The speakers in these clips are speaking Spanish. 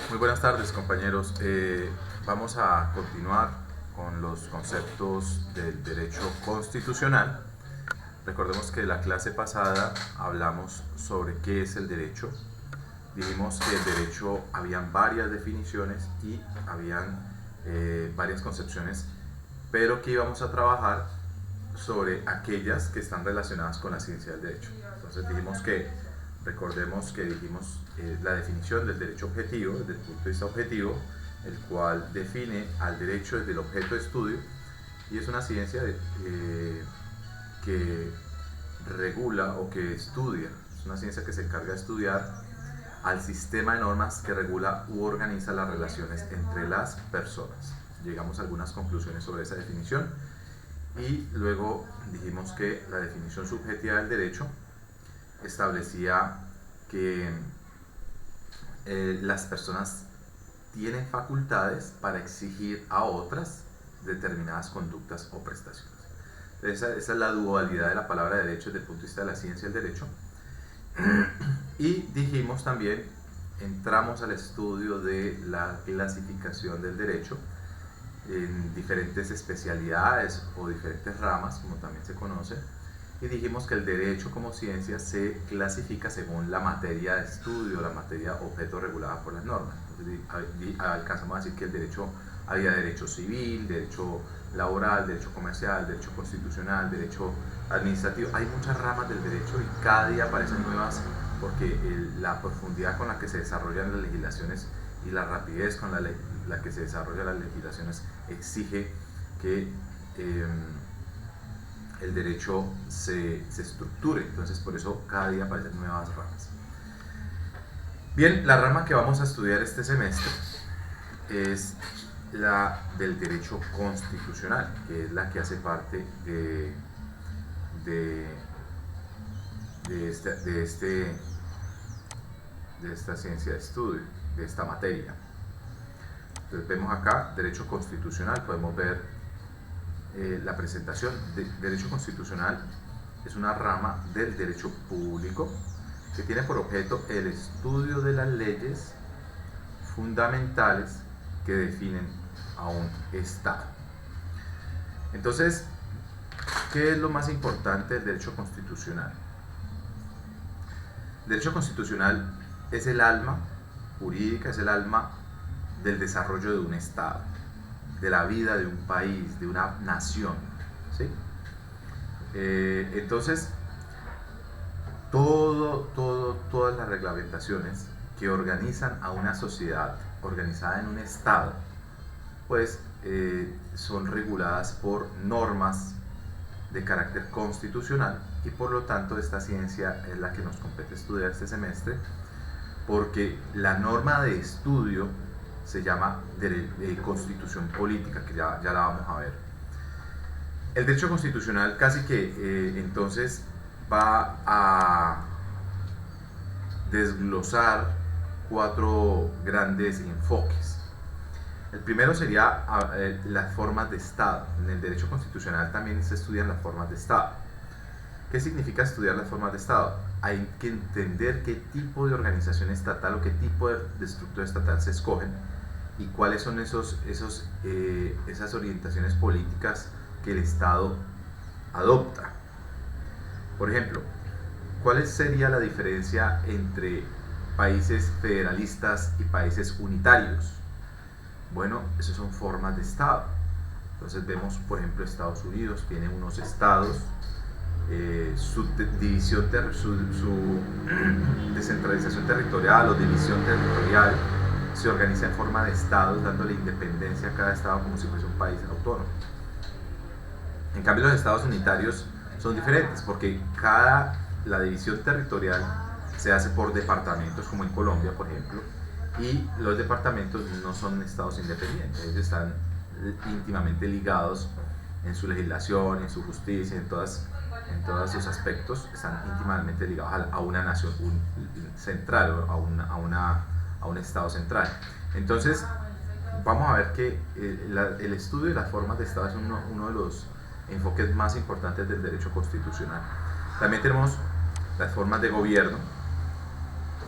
Muy buenas tardes, compañeros. Vamos a continuar con los conceptos del derecho constitucional. Recordemos que la clase pasada hablamos sobre qué es el derecho. Dijimos que el derecho habían varias definiciones y habían varias concepciones, pero que íbamos a trabajar sobre aquellas que están relacionadas con la ciencia del derecho. Entonces recordemos que dijimos la definición del derecho objetivo, desde el punto de vista objetivo, el cual define al derecho desde el objeto de estudio, y es una ciencia que regula o que estudia, es una ciencia que se encarga de estudiar al sistema de normas que regula u organiza las relaciones entre las personas. Llegamos a algunas conclusiones sobre esa definición y luego dijimos que la definición subjetiva del derecho establecía que las personas tienen facultades para exigir a otras determinadas conductas o prestaciones. Esa es la dualidad de la palabra derecho desde el punto de vista de la ciencia del derecho. Y dijimos también, entramos al estudio de la clasificación del derecho en diferentes especialidades o diferentes ramas, como también se conoce, y dijimos que el derecho como ciencia se clasifica según la materia de estudio, la materia objeto regulada por las normas. Entonces, alcanzamos a decir que el derecho, había derecho civil, derecho laboral, derecho comercial, derecho constitucional, derecho administrativo. Hay muchas ramas del derecho y cada día aparecen nuevas porque la profundidad con la que se desarrollan las legislaciones y la rapidez con la que se desarrollan las legislaciones exige que el derecho se estructure. Entonces por eso cada día aparecen nuevas ramas. Bien, la rama que vamos a estudiar este semestre es la del derecho constitucional, que es la que hace parte de esta ciencia de estudio, de esta materia. Entonces vemos acá derecho constitucional, podemos ver la presentación. Derecho constitucional es una rama del derecho público que tiene por objeto el estudio de las leyes fundamentales que definen a un Estado. Entonces, ¿qué es lo más importante del derecho constitucional? El derecho constitucional es el alma jurídica, es el alma del desarrollo de un Estado, de la vida de un país, de una nación, ¿sí? Entonces, todas las reglamentaciones que organizan a una sociedad organizada en un Estado, pues son reguladas por normas de carácter constitucional, y por lo tanto esta ciencia es la que nos compete estudiar este semestre, porque la norma de estudio se llama constitución política, que ya la vamos a ver. El derecho constitucional casi que entonces va a desglosar 4 grandes enfoques. El primero sería las formas de Estado. En el derecho constitucional también se estudian las formas de Estado. ¿Qué significa estudiar las formas de Estado? Hay que entender qué tipo de organización estatal o qué tipo de estructura estatal se escogen y cuáles son esas orientaciones políticas que el Estado adopta. Por ejemplo, ¿cuál sería la diferencia entre países federalistas y países unitarios? Bueno, esas son formas de Estado. Entonces vemos, por ejemplo, Estados Unidos tiene unos estados, su descentralización territorial o división territorial se organiza en forma de estados, dándole independencia a cada estado como si fuese un país autónomo. En cambio, los estados unitarios son diferentes porque la división territorial se hace por departamentos, como en Colombia, por ejemplo, y los departamentos no son estados independientes, ellos están íntimamente ligados en su legislación, en su justicia, en todos sus aspectos, están íntimamente ligados a una nación central, a un estado central. Entonces, vamos a ver que el estudio de las formas de Estado es uno de los enfoques más importantes del derecho constitucional. También tenemos las formas de gobierno,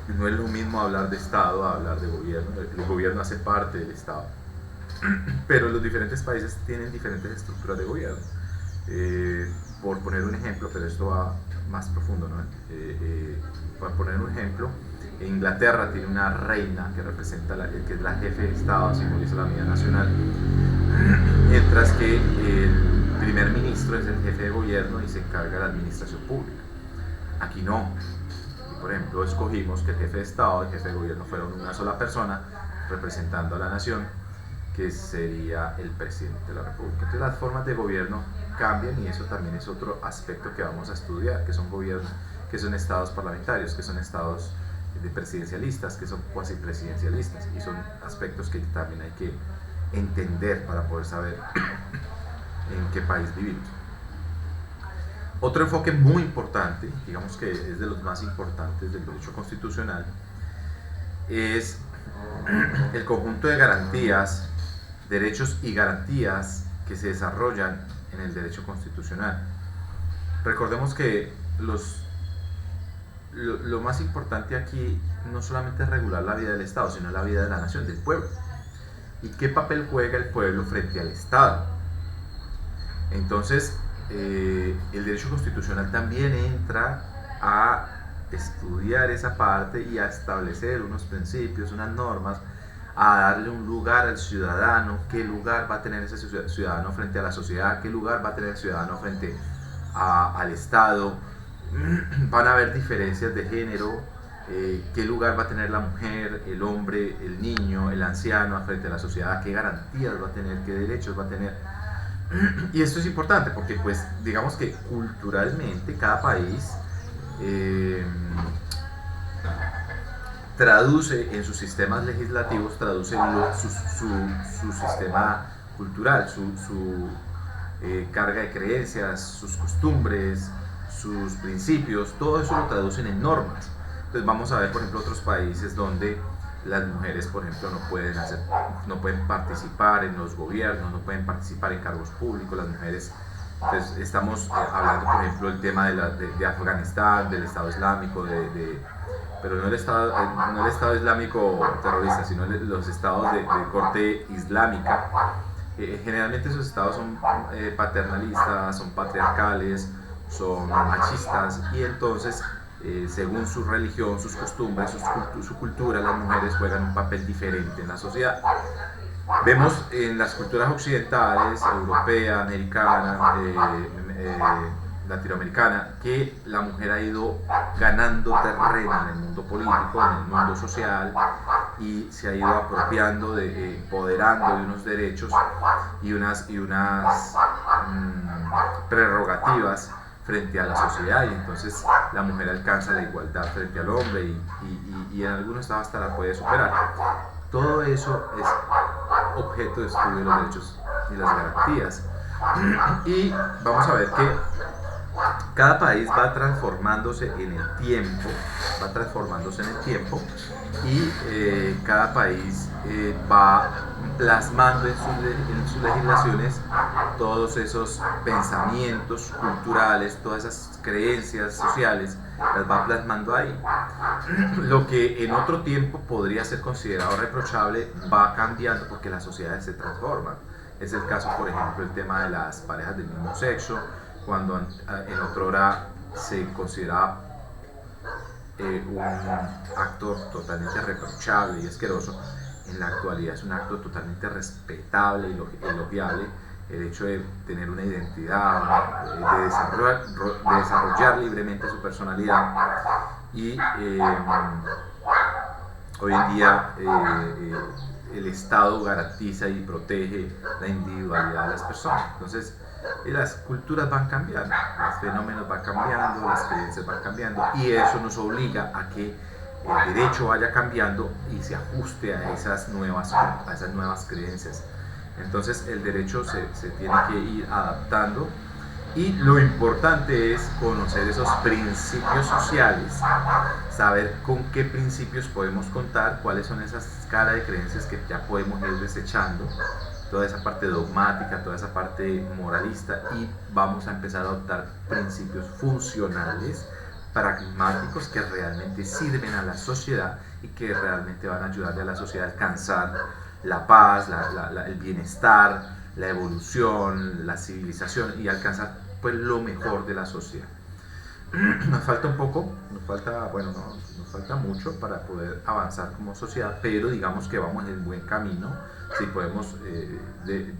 No es lo mismo hablar de Estado a hablar de gobierno. El gobierno hace parte del Estado, pero los diferentes países tienen diferentes estructuras de gobierno. Por poner un ejemplo, pero esto va más profundo, ¿no? Por poner un ejemplo, Inglaterra tiene una reina que representa, que es la jefe de Estado, simboliza la unidad nacional, mientras que el primer ministro es el jefe de gobierno y se encarga de la administración pública. Aquí no. Por ejemplo, escogimos que el jefe de Estado y el jefe de gobierno fueran una sola persona representando a la nación, que sería el presidente de la República. Entonces las formas de gobierno cambian y eso también es otro aspecto que vamos a estudiar, que son gobiernos, que son estados parlamentarios, que son estados de presidencialistas, que son cuasi presidencialistas, y son aspectos que también hay que entender para poder saber en qué país vivimos. Otro enfoque muy importante, digamos que es de los más importantes del derecho constitucional, es el conjunto de garantías, derechos y garantías que se desarrollan en el derecho constitucional. Recordemos que lo más importante aquí no solamente es regular la vida del Estado, sino la vida de la nación, del pueblo. ¿Y qué papel juega el pueblo frente al Estado? Entonces, el derecho constitucional también entra a estudiar esa parte y a establecer unos principios, unas normas, a darle un lugar al ciudadano, qué lugar va a tener ese ciudadano frente a la sociedad, qué lugar va a tener el ciudadano frente al Estado. Van a haber diferencias de género, qué lugar va a tener la mujer, el hombre, el niño, el anciano frente a la sociedad, qué garantías va a tener, qué derechos va a tener. Y esto es importante porque, pues, digamos que culturalmente cada país traduce en sus sistemas legislativos, traduce su sistema cultural, su carga de creencias, sus costumbres, sus principios, todo eso lo traducen en normas. Entonces vamos a ver, por ejemplo, otros países donde las mujeres, por ejemplo, no pueden participar en los gobiernos, no pueden participar en cargos públicos, las mujeres. Entonces estamos hablando, por ejemplo, el tema de Afganistán, del Estado Islámico, pero no el Estado Islámico terrorista, sino los estados de corte islámica. Generalmente esos estados son paternalistas, son patriarcales, son machistas, y entonces según su religión, sus costumbres, su cultura, las mujeres juegan un papel diferente en la sociedad. Vemos en las culturas occidentales, europea, americana, latinoamericana, que la mujer ha ido ganando terreno en el mundo político, en el mundo social, y se ha ido apropiando, empoderando de unos derechos y unas prerrogativas frente a la sociedad, y entonces la mujer alcanza la igualdad frente al hombre y en algunos estados hasta la puede superar. Todo eso es objeto de estudio de los derechos y las garantías. Y vamos a ver que cada país va transformándose en el tiempo, y cada país va plasmando en sus legislaciones todos esos pensamientos culturales, todas esas creencias sociales, las va plasmando ahí. Lo que en otro tiempo podría ser considerado reprochable va cambiando porque las sociedades se transforman. Es el caso, por ejemplo, el tema de las parejas del mismo sexo, cuando en otra hora se consideraba un acto totalmente reprochable y asqueroso, en la actualidad es un acto totalmente respetable y elogiable. El hecho de tener una identidad, de desarrollar libremente su personalidad, y hoy en día el Estado garantiza y protege la individualidad de las personas. Entonces, las culturas van cambiando, los fenómenos van cambiando, las creencias van cambiando, y eso nos obliga a que el derecho vaya cambiando y se ajuste a esas nuevas creencias. Entonces el derecho se tiene que ir adaptando, y lo importante es conocer esos principios sociales, saber con qué principios podemos contar, cuáles son esas escalas de creencias que ya podemos ir desechando, toda esa parte dogmática, toda esa parte moralista, y vamos a empezar a adoptar principios funcionales pragmáticos que realmente sirven a la sociedad y que realmente van a ayudarle a la sociedad a alcanzar la paz, el bienestar, la evolución, la civilización y alcanzar pues lo mejor de la sociedad. Nos falta un poco, nos falta mucho para poder avanzar como sociedad, pero digamos que vamos en buen camino. Si podemos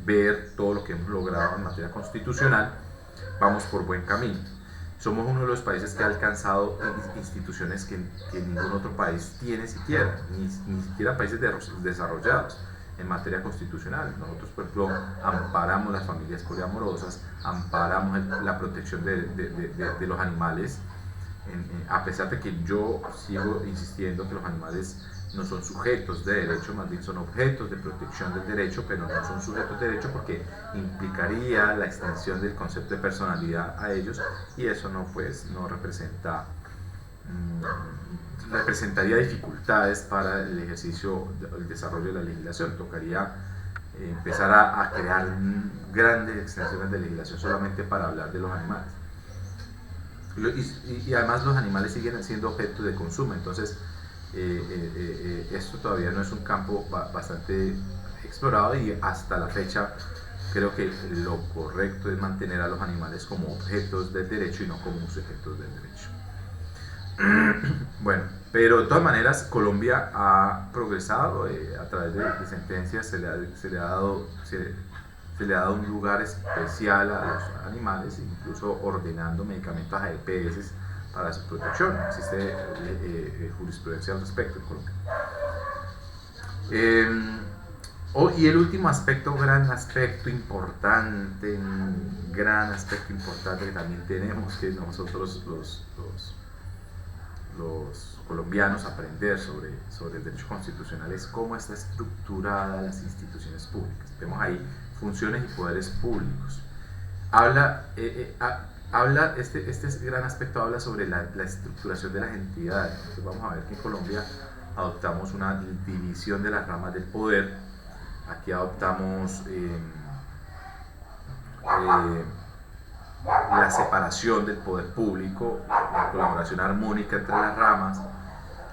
ver todo lo que hemos logrado en materia constitucional, vamos por buen camino. Somos uno de los países que ha alcanzado instituciones que ningún otro país tiene siquiera, ni siquiera países desarrollados en materia constitucional. Nosotros, por ejemplo, amparamos las familias poliamorosas, amparamos la protección de los animales, a pesar de que yo sigo insistiendo que los animales no son sujetos de derecho, más bien son objetos de protección del derecho, pero no son sujetos de derecho porque implicaría la extensión del concepto de personalidad a ellos y eso no representaría dificultades para el ejercicio, el desarrollo de la legislación. Tocaría empezar a crear grandes extensiones de legislación solamente para hablar de los animales. Y además los animales siguen siendo objeto de consumo, entonces esto todavía no es un campo bastante explorado y hasta la fecha creo que lo correcto es mantener a los animales como objetos del derecho y no como sujetos del derecho. Bueno, pero de todas maneras Colombia ha progresado a través de sentencias, se le ha dado un lugar especial a los animales, incluso ordenando medicamentos a EPS para su protección. Existe jurisprudencia al respecto en Colombia. Y el último aspecto, gran aspecto importante que también tenemos que nosotros los colombianos aprender sobre el derecho constitucional es cómo está estructurada las instituciones públicas. Vemos ahí funciones y poderes públicos. Este gran aspecto habla sobre la estructuración de las entidades. Entonces vamos a ver que en Colombia adoptamos una división de las ramas del poder. Aquí adoptamos la separación del poder público, la colaboración armónica entre las ramas,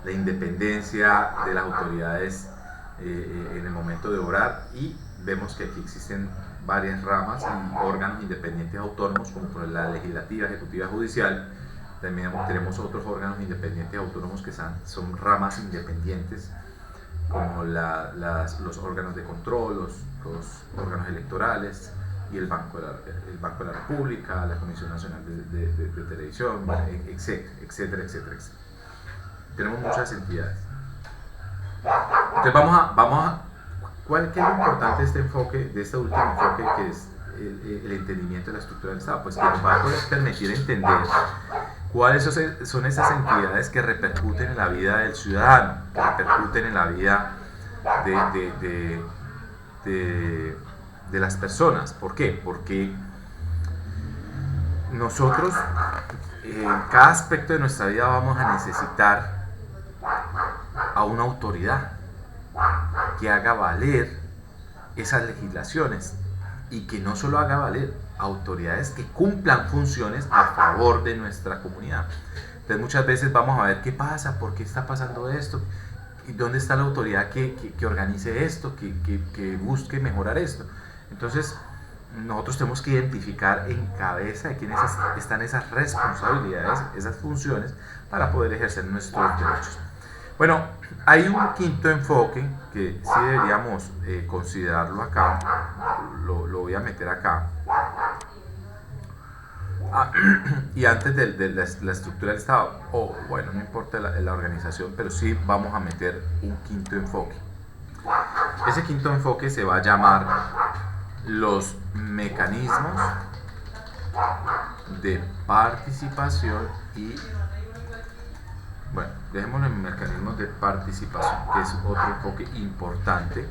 la independencia de las autoridades en el momento de obrar, y vemos que aquí existen varias ramas y órganos independientes autónomos, como por la legislativa, ejecutiva, judicial. También tenemos otros órganos independientes autónomos que son ramas independientes, como los órganos de control, los órganos electorales y el Banco de la República, la Comisión Nacional de Televisión, etcétera. Tenemos muchas entidades. Entonces ¿qué es lo importante de este enfoque, de este último enfoque, que es el entendimiento de la estructura del Estado? Pues que nos va a poder permitir entender cuáles son esas entidades que repercuten en la vida del ciudadano, que repercuten en la vida de las personas. ¿Por qué? Porque nosotros en cada aspecto de nuestra vida vamos a necesitar a una autoridad que haga valer esas legislaciones, y que no solo haga valer, autoridades que cumplan funciones a favor de nuestra comunidad. Entonces muchas veces vamos a ver qué pasa, por qué está pasando esto, y dónde está la autoridad que organice esto, que busque mejorar esto. Entonces nosotros tenemos que identificar en cabeza de quiénes están esas responsabilidades, esas funciones, para poder ejercer nuestros derechos. Bueno, hay un quinto enfoque que sí deberíamos considerarlo acá, lo voy a meter acá. Y antes de la estructura del Estado, no importa la organización, pero sí vamos a meter un quinto enfoque. Ese quinto enfoque se va a llamar los mecanismos de participación y... Bueno, dejémoslo en mecanismos de participación, que es otro enfoque importante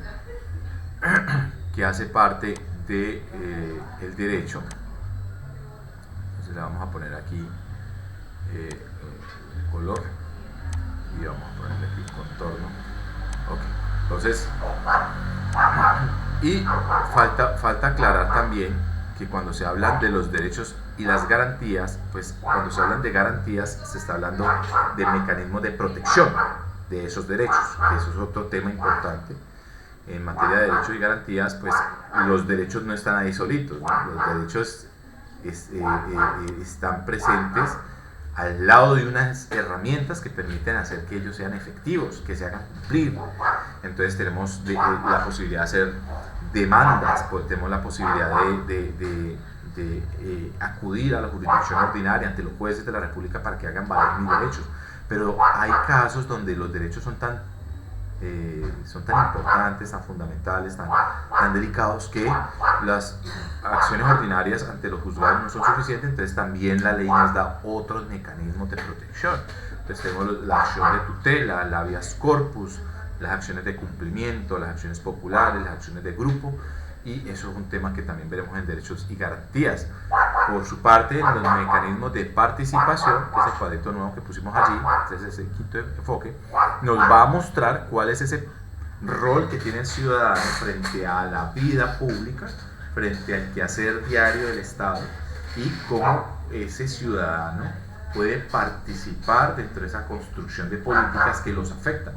que hace parte del derecho. Entonces le vamos a poner aquí el color y vamos a ponerle aquí el contorno. Ok, entonces, y falta aclarar también que cuando se hablan de los derechos Y las garantías, pues cuando se hablan de garantías, se está hablando de mecanismos de protección de esos derechos, que eso es otro tema importante. En materia de derechos y garantías, pues los derechos no están ahí solitos, ¿no? Los derechos están presentes al lado de unas herramientas que permiten hacer que ellos sean efectivos, que se hagan cumplir. Entonces tenemos la posibilidad de hacer demandas, pues, tenemos la posibilidad de acudir a la jurisdicción ordinaria ante los jueces de la República para que hagan valer mis derechos. Pero hay casos donde los derechos son tan importantes, tan fundamentales, tan delicados, que las acciones ordinarias ante los juzgados no son suficientes. Entonces también la ley nos da otros mecanismos de protección. Entonces tenemos la acción de tutela, la habeas corpus, las acciones de cumplimiento, las acciones populares, las acciones de grupo, y eso es un tema que también veremos en derechos y garantías. Por su parte, los mecanismos de participación, que es el cuadrito nuevo que pusimos allí, ese es el quinto enfoque, nos va a mostrar cuál es ese rol que tiene el ciudadano frente a la vida pública, frente al quehacer diario del Estado, y cómo ese ciudadano puede participar dentro de esa construcción de políticas que los afectan.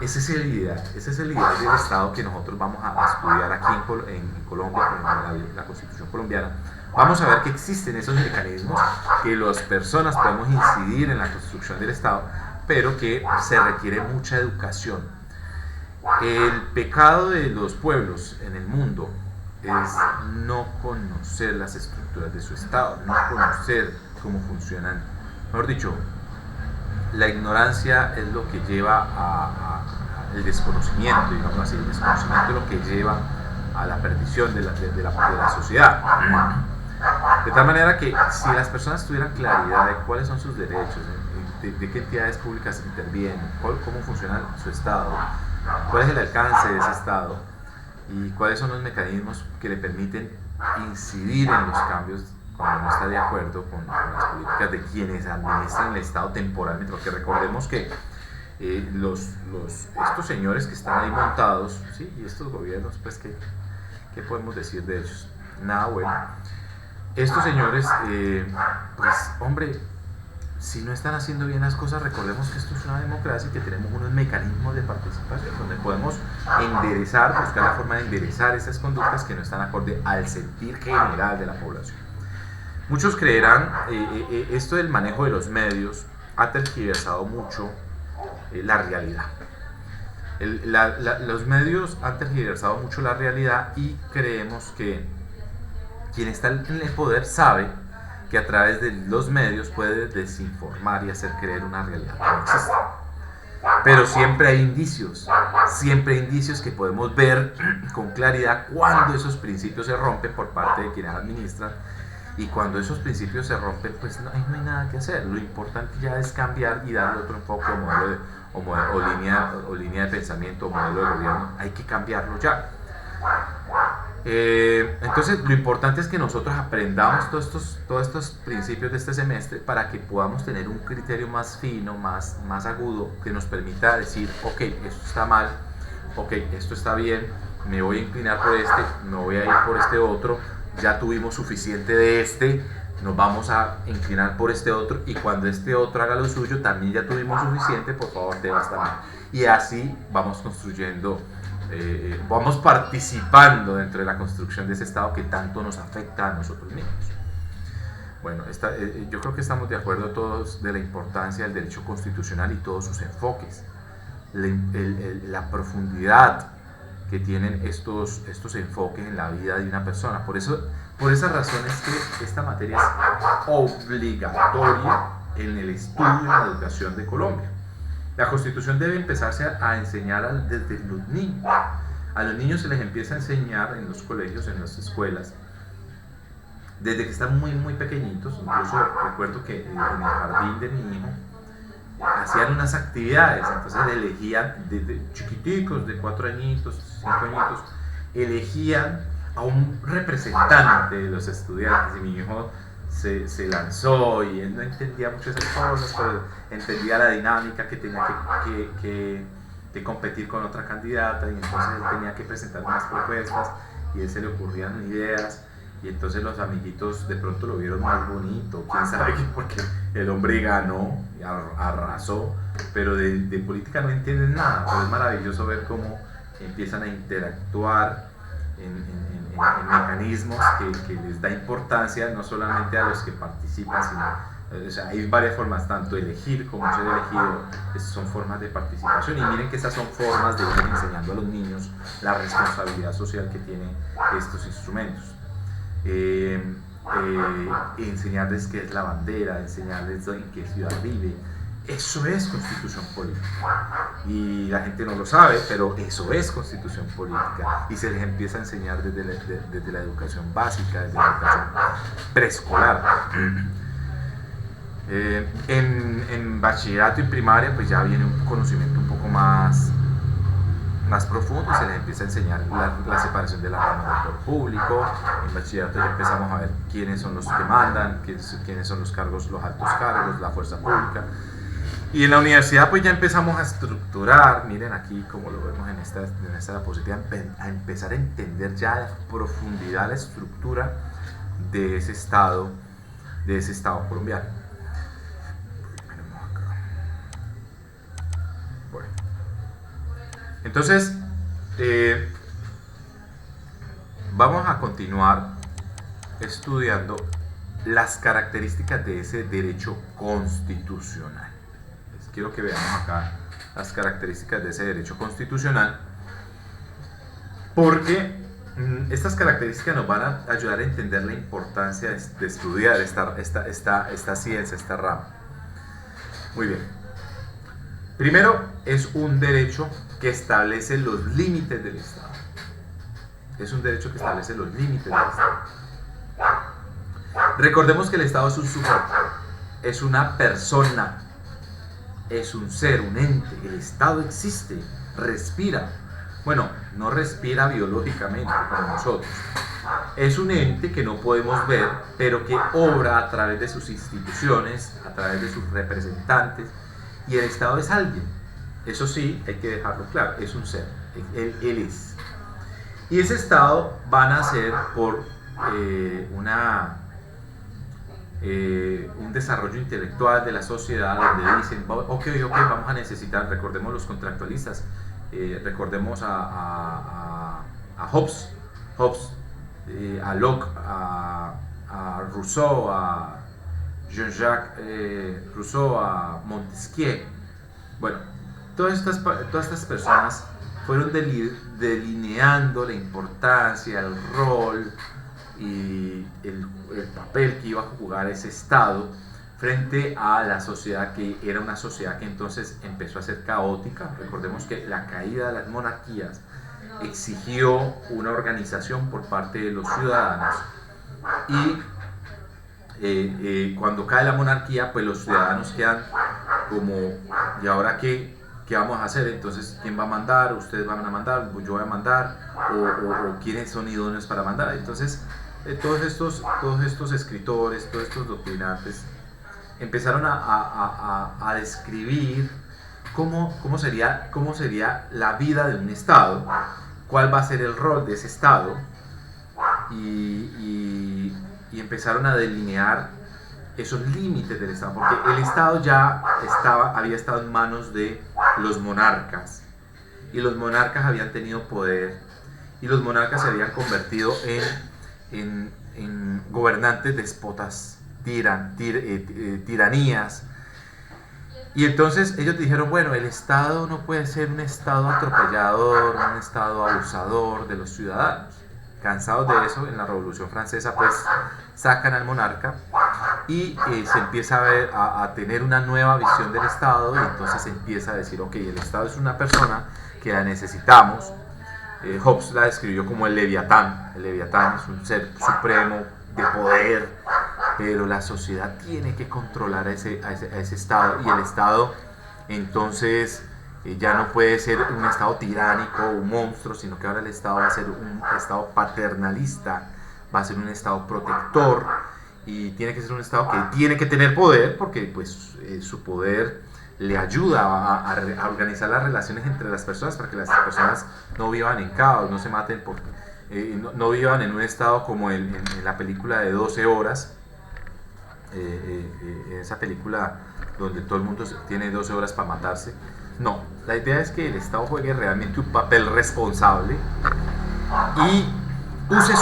Ese es el ideal del Estado que nosotros vamos a estudiar aquí en Colombia, en la Constitución colombiana. Vamos a ver que existen esos mecanismos, que las personas podemos incidir en la construcción del Estado, pero que se requiere mucha educación. El pecado de los pueblos en el mundo es no conocer las estructuras de su Estado, no conocer cómo funcionan. Mejor dicho, la ignorancia es lo que lleva al desconocimiento, digamos así. El desconocimiento es lo que lleva a la perdición de la sociedad. De tal manera que si las personas tuvieran claridad de cuáles son sus derechos, de qué entidades públicas intervienen, cómo funciona su Estado, cuál es el alcance de ese Estado y cuáles son los mecanismos que le permiten incidir en los cambios cuando no está de acuerdo con las políticas de quienes administran el Estado temporalmente, porque recordemos que estos señores que están ahí montados, ¿sí? Y estos gobiernos, pues, ¿qué podemos decir de ellos? Nada bueno. Estos señores, pues, hombre, si no están haciendo bien las cosas, recordemos que esto es una democracia y que tenemos unos mecanismos de participación donde podemos enderezar, buscar la forma de enderezar esas conductas que no están acorde al sentir general de la población. Muchos creerán, esto del manejo de los medios ha tergiversado mucho la realidad. Los medios han tergiversado mucho la realidad y creemos que quien está en el poder sabe que a través de los medios puede desinformar y hacer creer una realidad que no existe. Pero siempre hay indicios que podemos ver con claridad cuando esos principios se rompen por parte de quienes administran. Y cuando esos principios se rompen, pues no hay nada que hacer. Lo importante ya es cambiar y darle otro enfoque o línea de pensamiento o modelo de gobierno. Hay que cambiarlo ya. Entonces lo importante es que nosotros aprendamos todos estos principios de este semestre para que podamos tener un criterio más fino, más agudo, que nos permita decir, ok, esto está mal, ok, esto está bien, me voy a inclinar por este, me voy a ir por este otro, ya tuvimos suficiente de este, nos vamos a inclinar por este otro, y cuando este otro haga lo suyo, también ya tuvimos suficiente, por favor, te vas también. Y así vamos construyendo, vamos participando dentro de la construcción de ese Estado que tanto nos afecta a nosotros mismos. Bueno, yo creo que estamos de acuerdo todos de la importancia del derecho constitucional y todos sus enfoques, la profundidad que tienen estos enfoques en la vida de una persona. Por esa razón es que esta materia es obligatoria en el estudio de la educación de Colombia. La Constitución debe empezarse a enseñar desde los niños. A los niños se les empieza a enseñar en los colegios, en las escuelas, desde que están muy, muy pequeñitos. Incluso recuerdo que en el jardín de mi hijo hacían unas actividades, entonces elegían desde chiquiticos, de 4 añitos, 5 añitos, elegían a un representante de los estudiantes, y mi hijo se lanzó y él no entendía muchas de esas cosas, pero entendía la dinámica que tenía que competir con otra candidata, y entonces él tenía que presentar unas propuestas y a él se le ocurrían ideas, y entonces los amiguitos de pronto lo vieron más bonito, quién sabe qué, porque el hombre ganó, arrasó, pero de política no entienden nada, pero es maravilloso ver cómo empiezan a interactuar en mecanismos que les da importancia no solamente a los que participan, sino, o sea, hay varias formas, tanto elegir como ser elegido, son formas de participación, y miren que esas son formas de ir enseñando a los niños la responsabilidad social que tienen estos instrumentos. Enseñarles qué es la bandera, enseñarles en qué ciudad vive. Eso es constitución política. Y la gente no lo sabe, pero eso es constitución política. Y se les empieza a enseñar desde la educación básica, desde la educación preescolar. En bachillerato y primaria pues ya viene un conocimiento un poco más profundo, y se les empieza a enseñar la separación de la rama del poder público. En bachillerato ya empezamos a ver quiénes son los que mandan, quiénes son los cargos, los altos cargos, la fuerza pública. Y en la universidad pues ya empezamos a estructurar, miren aquí como lo vemos en esta diapositiva, a empezar a entender ya a profundidad la estructura de ese estado colombiano. Bueno, entonces vamos a continuar estudiando las características de ese derecho constitucional. Quiero que veamos acá las características de ese derecho constitucional, porque estas características nos van a ayudar a entender la importancia de estudiar esta ciencia, esta rama. Muy bien. Primero, es un derecho que establece los límites del Estado. Es un derecho que establece los límites del Estado. Recordemos que el Estado es un sujeto, es una persona, es un ser, un ente. El Estado existe, respira. Bueno, no respira biológicamente como nosotros. Es un ente que no podemos ver, pero que obra a través de sus instituciones, a través de sus representantes. Y el Estado es alguien. Eso sí, hay que dejarlo claro, es un ser. Él es. Y ese Estado va a nacer por un desarrollo intelectual de la sociedad, donde dicen, ok, vamos a necesitar, recordemos los contractualistas, recordemos a Hobbes, a Locke, a Rousseau, a Jean-Jacques Rousseau, a Montesquieu. Bueno, todas estas personas fueron delineando la importancia, el rol y el papel que iba a jugar ese Estado frente a la sociedad, que era una sociedad que entonces empezó a ser caótica. Recordemos que la caída de las monarquías exigió una organización por parte de los ciudadanos, y cuando cae la monarquía, pues los ciudadanos quedan como, ¿y ahora qué vamos a hacer? Entonces, ¿quién va a mandar? ¿Ustedes van a mandar? ¿Yo voy a mandar? ¿O quiénes son idóneos para mandar? Entonces, todos estos escritores, todos estos doctrinantes empezaron a describir cómo sería la vida de un Estado, cuál va a ser el rol de ese Estado, y empezaron a delinear esos límites del Estado, porque el Estado ya había estado en manos de los monarcas, y los monarcas habían tenido poder, y los monarcas se habían convertido en gobernantes déspotas, tiranías. Y entonces ellos dijeron, bueno, el Estado no puede ser un Estado atropellador, un Estado abusador de los ciudadanos. Cansados de eso, en la Revolución Francesa pues sacan al monarca, y se empieza a tener una nueva visión del Estado, y entonces se empieza a decir, ok, el Estado es una persona que la necesitamos. Hobbes la describió como el Leviatán. El Leviatán es un ser supremo de poder, pero la sociedad tiene que controlar a ese Estado, y el Estado entonces ya no puede ser un Estado tiránico, un monstruo, sino que ahora el Estado va a ser un Estado paternalista, va a ser un Estado protector, y tiene que ser un Estado que tiene que tener poder, porque pues su poder le ayuda a organizar las relaciones entre las personas, para que las personas no vivan en caos, no se maten no vivan en un estado como en la película de 12 horas, en esa película donde todo el mundo tiene 12 horas para matarse. No, la idea es que el Estado juegue realmente un papel responsable y use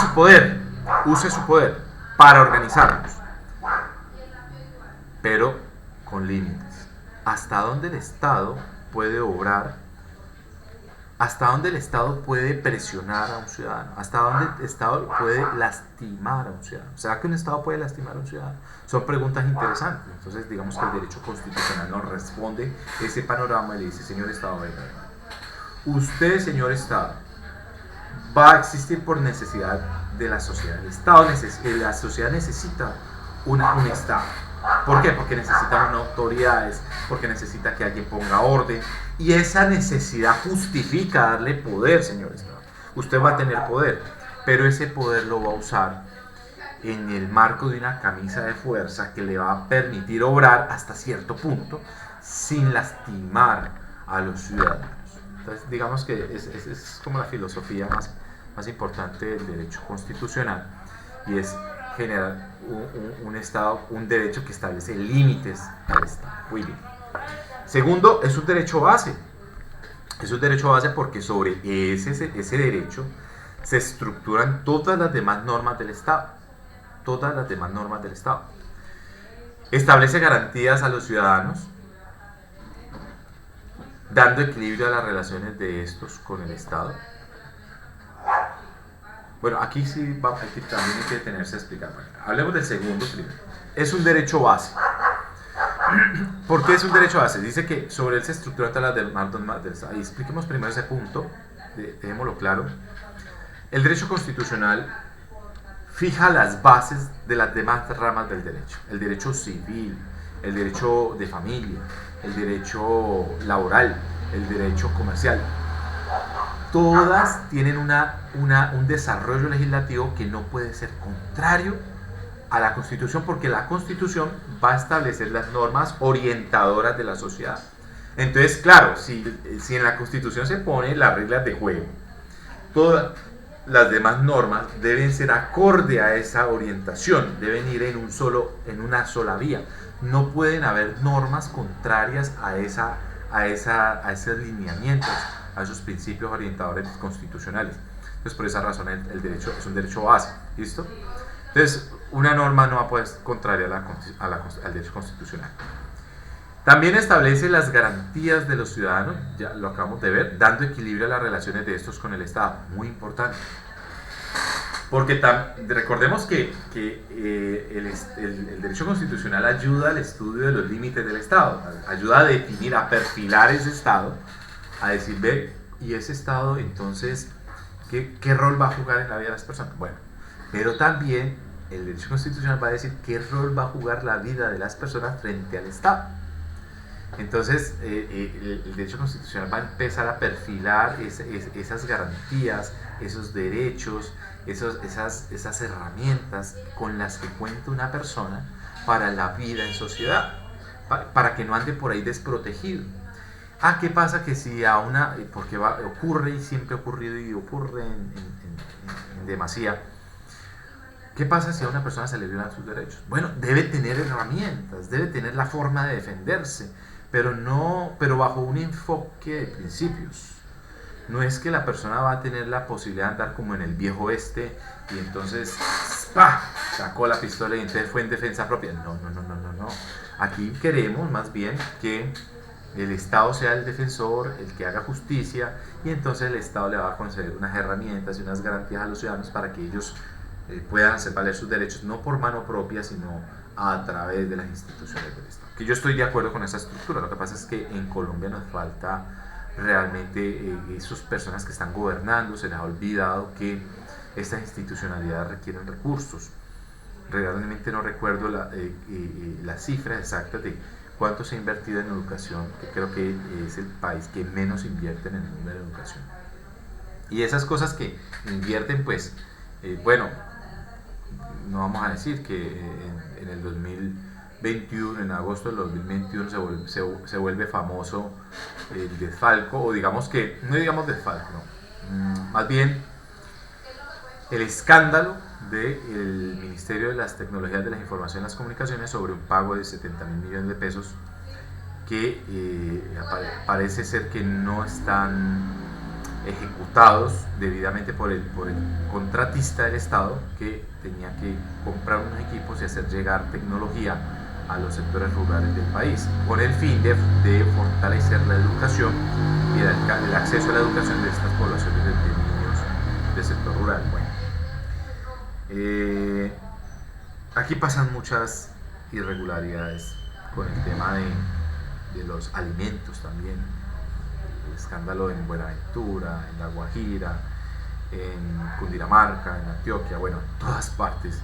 su poder para organizarnos, pero con límites. ¿Hasta dónde el Estado puede obrar? ¿Hasta dónde el Estado puede presionar a un ciudadano? ¿Hasta dónde el Estado puede lastimar a un ciudadano? ¿Será que un Estado puede lastimar a un ciudadano? Son preguntas interesantes. Entonces, digamos que el derecho constitucional nos responde ese panorama y le dice, señor Estado, venga, usted, señor Estado, va a existir por necesidad de la sociedad. La sociedad necesita un Estado. ¿Por qué? Porque necesita unas autoridades, porque necesita que alguien ponga orden, y esa necesidad justifica darle poder, señor Estado. Usted va a tener poder, pero ese poder lo va a usar en el marco de una camisa de fuerza que le va a permitir obrar hasta cierto punto sin lastimar a los ciudadanos. Entonces, digamos que es como la filosofía más importante del derecho constitucional, y es generar un Estado, un derecho que establece límites al Estado. Muy bien. Segundo, es un derecho base. Es un derecho base porque sobre ese derecho se estructuran todas las demás normas del Estado. Todas las demás normas del Estado. Establece garantías a los ciudadanos, dando equilibrio a las relaciones de estos con el Estado. Bueno, aquí sí aquí también hay que detenerse a explicar. Bueno, hablemos del segundo primero. Es un derecho base. ¿Por qué es un derecho base? Dice que sobre él se estructuran todas las demás normas del Estado. Y expliquemos primero ese punto, dejémoslo claro. El derecho constitucional fija las bases de las demás ramas del derecho. El derecho civil, el derecho de familia, el derecho laboral, el derecho comercial. Todas tienen un desarrollo legislativo que no puede ser contrario a la Constitución, porque la Constitución va a establecer las normas orientadoras de la sociedad. Entonces, claro, si en la Constitución se ponen las reglas de juego, todas las demás normas deben ser acorde a esa orientación, deben ir en una sola vía. No pueden haber normas contrarias a esos lineamientos, a esos principios orientadores constitucionales. Entonces, por esa razón el derecho es un derecho base. ¿Listo? Entonces, una norma no va a poder ser contraria al derecho constitucional. También establece las garantías de los ciudadanos, ya lo acabamos de ver, dando equilibrio a las relaciones de estos con el Estado. Muy importante. Porque recordemos que el derecho constitucional ayuda al estudio de los límites del Estado, ayuda a definir, a perfilar ese Estado, a decir, ve, y ese Estado entonces, ¿qué rol va a jugar en la vida de las personas? Bueno, pero también el derecho constitucional va a decir qué rol va a jugar la vida de las personas frente al Estado. Entonces, el derecho constitucional va a empezar a perfilar esas garantías, esos derechos, esas herramientas con las que cuenta una persona para la vida en sociedad, para que no ande por ahí desprotegido. ¿Qué pasa? Que si porque ocurre y siempre ha ocurrido y ocurre en demasía, ¿qué pasa si a una persona se le violan sus derechos? Bueno, debe tener herramientas, debe tener la forma de defenderse, pero bajo un enfoque de principios. No es que la persona va a tener la posibilidad de andar como en el viejo oeste y entonces ¡pah!, sacó la pistola y entonces fue en defensa propia. No. Aquí queremos más bien que el Estado sea el defensor, el que haga justicia, y entonces el Estado le va a conceder unas herramientas y unas garantías a los ciudadanos para que ellos puedan hacer valer sus derechos, no por mano propia, sino a través de las instituciones del Estado. Que yo estoy de acuerdo con esa estructura. Lo que pasa es que en Colombia nos falta realmente esas personas que están gobernando, se les ha olvidado que estas institucionalidades requieren recursos. Realmente no recuerdo las cifras exactas de cuánto se ha invertido en educación, que creo que es el país que menos invierte en el mundo de la educación. Y esas cosas que invierten, pues, bueno, no vamos a decir que en el 2021, en agosto del 2021 se vuelve famoso el desfalco, o digamos que, no digamos desfalco, no. Más bien el escándalo del Ministerio de las Tecnologías de la Información y las Comunicaciones sobre un pago de 70.000 millones de pesos que parece ser que no están ejecutados debidamente por el contratista del Estado, que tenía que comprar unos equipos y hacer llegar tecnología a los sectores rurales del país, con el fin de fortalecer la educación y el acceso a la educación de estas poblaciones de niños del sector rural. Bueno, aquí pasan muchas irregularidades con el tema de los alimentos también. El escándalo en Buenaventura, en La Guajira, en Cundinamarca, en Antioquia, bueno, en todas partes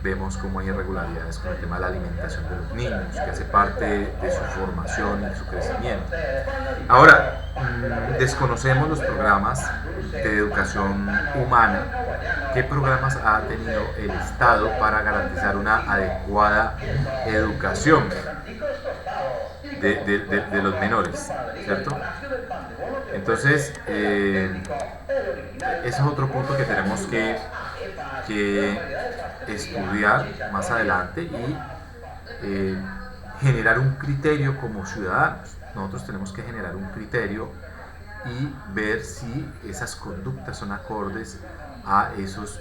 vemos cómo hay irregularidades con el tema de la alimentación de los niños, que hace parte de su formación y de su crecimiento. Ahora, desconocemos los programas de educación humana. ¿Qué programas ha tenido el Estado para garantizar una adecuada educación de los menores, ¿cierto? Entonces, ese es otro punto que tenemos que estudiar más adelante y generar un criterio como ciudadanos. Nosotros tenemos que generar un criterio y ver si esas conductas son acordes a esos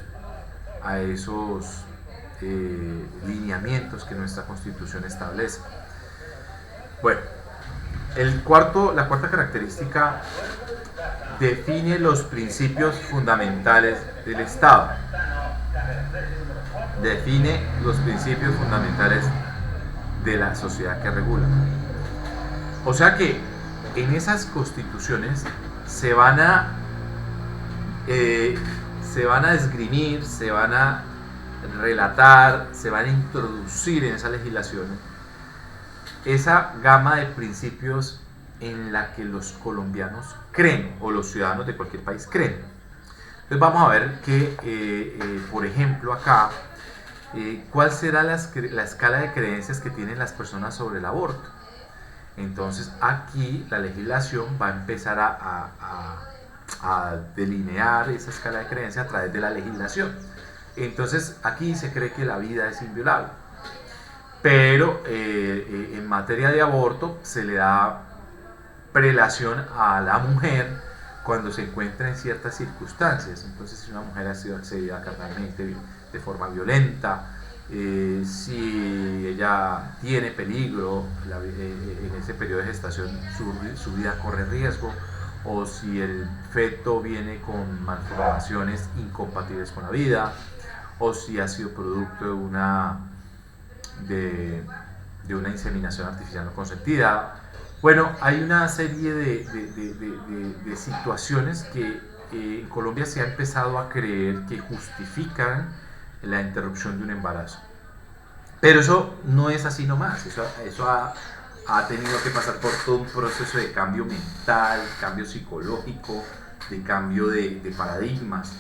lineamientos que nuestra Constitución establece. Bueno, la cuarta característica define los principios fundamentales del Estado. Define los principios fundamentales de la sociedad que regula. O sea que en esas constituciones se van a esgrimir, se van a relatar, se van a introducir en esa legislación esa gama de principios en la que los colombianos creen, o los ciudadanos de cualquier país creen. Entonces vamos a ver que, por ejemplo, acá, cuál será la escala de creencias que tienen las personas sobre el aborto. Entonces aquí la legislación va a empezar a delinear esa escala de creencias a través de la legislación. Entonces aquí se cree que la vida es inviolable, pero en materia de aborto se le da prelación a la mujer cuando se encuentra en ciertas circunstancias. Entonces, si una mujer ha sido accedida carnalmente de forma violenta, si ella tiene peligro en ese periodo de gestación, su vida corre riesgo, o si el feto viene con malformaciones incompatibles con la vida, o si ha sido producto de una inseminación artificial no consentida. Bueno, hay una serie de situaciones que en Colombia se ha empezado a creer que justifican la interrupción de un embarazo. Pero eso no es así nomás, eso ha tenido que pasar por todo un proceso de cambio mental, cambio psicológico, de cambio de paradigmas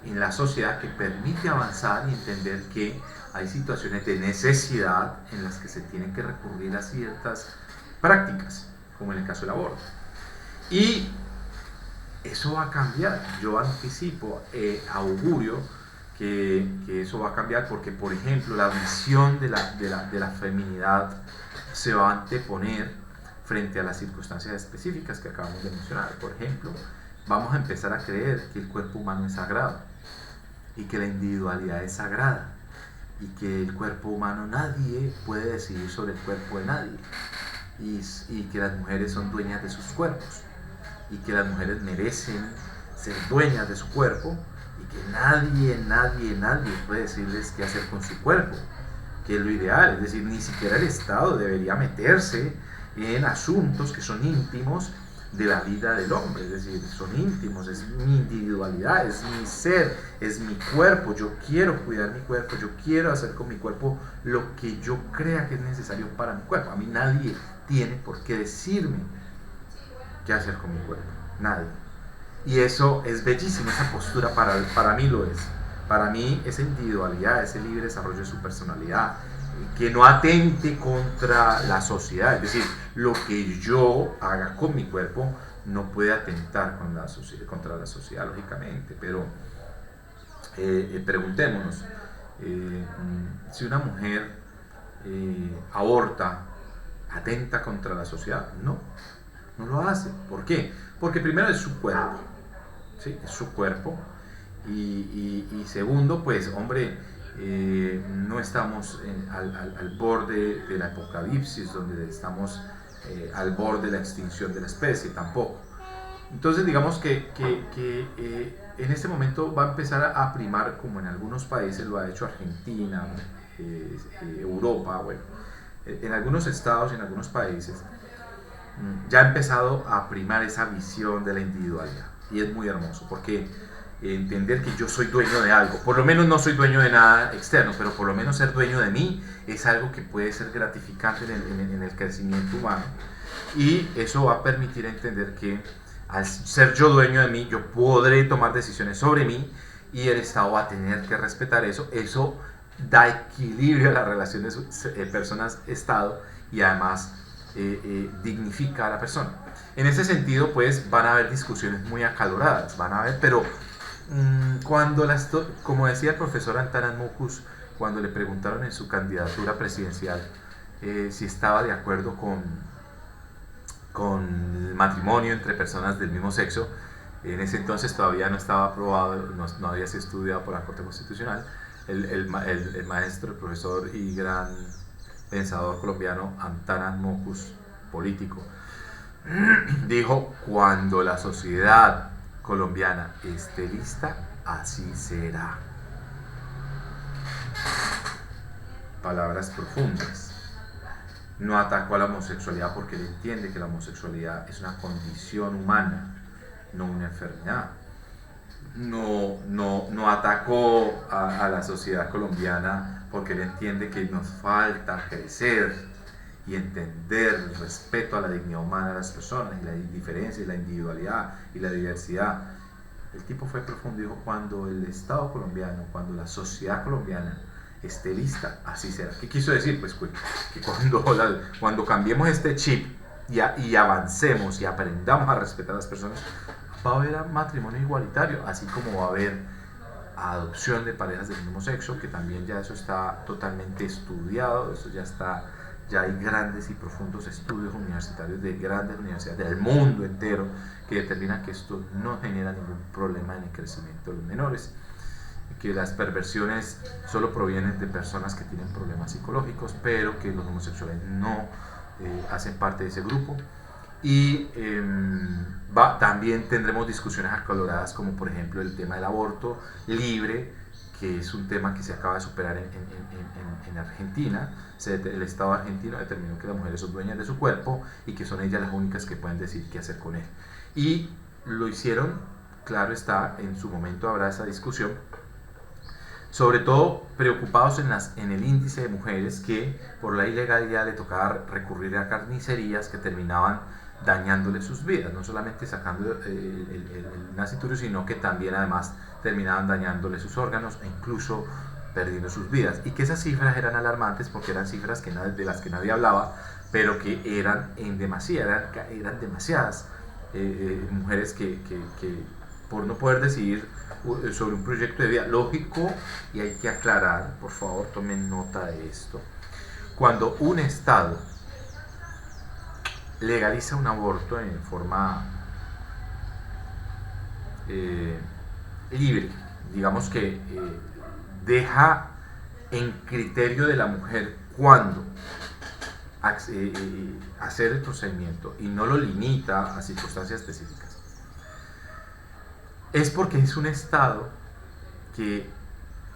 en la sociedad, que permite avanzar y entender que hay situaciones de necesidad en las que se tienen que recurrir a ciertas prácticas, como en el caso del aborto. Y eso va a cambiar. Yo anticipo, augurio que eso va a cambiar, porque, por ejemplo, la visión de la feminidad se va a anteponer frente a las circunstancias específicas que acabamos de mencionar. Por ejemplo, vamos a empezar a creer que el cuerpo humano es sagrado y que la individualidad es sagrada, y que el cuerpo humano, nadie puede decidir sobre el cuerpo de nadie, y que las mujeres son dueñas de sus cuerpos, y que las mujeres merecen ser dueñas de su cuerpo, y que nadie puede decirles qué hacer con su cuerpo, que es lo ideal. Es decir, ni siquiera el Estado debería meterse en asuntos que son íntimos de la vida del hombre. Es decir, son íntimos, es mi individualidad, es mi ser, es mi cuerpo. Yo quiero cuidar mi cuerpo, yo quiero hacer con mi cuerpo lo que yo crea que es necesario para mi cuerpo. A mí nadie tiene por qué decirme qué hacer con mi cuerpo, nadie. Y eso es bellísimo, esa postura para mí lo es. Para mí, esa individualidad, ese libre desarrollo de su personalidad, que no atente contra la sociedad. Es decir, lo que yo haga con mi cuerpo no puede atentar contra la sociedad, lógicamente, pero Preguntémonos, si una mujer aborta, atenta contra la sociedad. No, no lo hace. ¿Por qué? Porque primero es su cuerpo, ¿sí? Es su cuerpo. Y segundo, pues, hombre, no estamos al borde del apocalipsis, donde estamos al borde de la extinción de la especie, tampoco. Entonces, digamos que en este momento va a empezar a primar, como en algunos países lo ha hecho Argentina, Europa, bueno, en algunos estados y en algunos países, ya ha empezado a primar esa visión de la individualidad. Y es muy hermoso, porque entender que yo soy dueño de algo, por lo menos no soy dueño de nada externo, pero por lo menos ser dueño de mí es algo que puede ser gratificante en el crecimiento humano. Y eso va a permitir entender que al ser yo dueño de mí, yo podré tomar decisiones sobre mí y el Estado va a tener que respetar eso. Eso da equilibrio a las relaciones personas-Estado y además dignifica a la persona. En ese sentido, pues van a haber discusiones muy acaloradas, van a haber, pero cuando como decía el profesor Antanas Mockus, cuando le preguntaron en su candidatura presidencial si estaba de acuerdo con el matrimonio entre personas del mismo sexo, en ese entonces todavía no estaba aprobado, no había sido estudiado por la Corte Constitucional, el maestro, el profesor y gran pensador colombiano Antanas Mockus, político, dijo: cuando la sociedad colombiana esté lista, así será. Palabras profundas. No atacó a la homosexualidad porque él entiende que la homosexualidad es una condición humana, no una enfermedad. No atacó a la sociedad colombiana porque él entiende que nos falta crecer y entender el respeto a la dignidad humana de las personas y la diferencia y la individualidad y la diversidad. El tipo fue profundo y dijo: cuando el Estado colombiano, cuando la sociedad colombiana esté lista, así será. ¿Qué quiso decir? Pues que cuando cambiemos este chip y avancemos y aprendamos a respetar a las personas, va a haber matrimonio igualitario, así como va a haber adopción de parejas del mismo sexo, que también ya eso está totalmente estudiado, eso ya hay grandes y profundos estudios universitarios de grandes universidades del mundo entero que determinan que esto no genera ningún problema en el crecimiento de los menores, que las perversiones solo provienen de personas que tienen problemas psicológicos, pero que los homosexuales no hacen parte de ese grupo. Y también tendremos discusiones acaloradas, como por ejemplo el tema del aborto libre, que es un tema que se acaba de superar en Argentina. El Estado argentino determinó que las mujeres son dueñas de su cuerpo y que son ellas las únicas que pueden decidir qué hacer con él. Y lo hicieron, claro está, en su momento habrá esa discusión, sobre todo preocupados en el índice de mujeres que por la ilegalidad le tocaba recurrir a carnicerías que terminaban dañándole sus vidas, no solamente sacando el nasciturio, sino que también además terminaban dañándole sus órganos e incluso perdiendo sus vidas. Y que esas cifras eran alarmantes porque eran cifras de las que nadie hablaba, pero que eran en demasía, eran demasiadas mujeres que por no poder decidir sobre un proyecto de vida lógico, y hay que aclarar, por favor tomen nota de esto, cuando un Estado legaliza un aborto en forma libre, digamos que deja en criterio de la mujer cuándo hacer el procedimiento y no lo limita a circunstancias específicas, es porque es un Estado que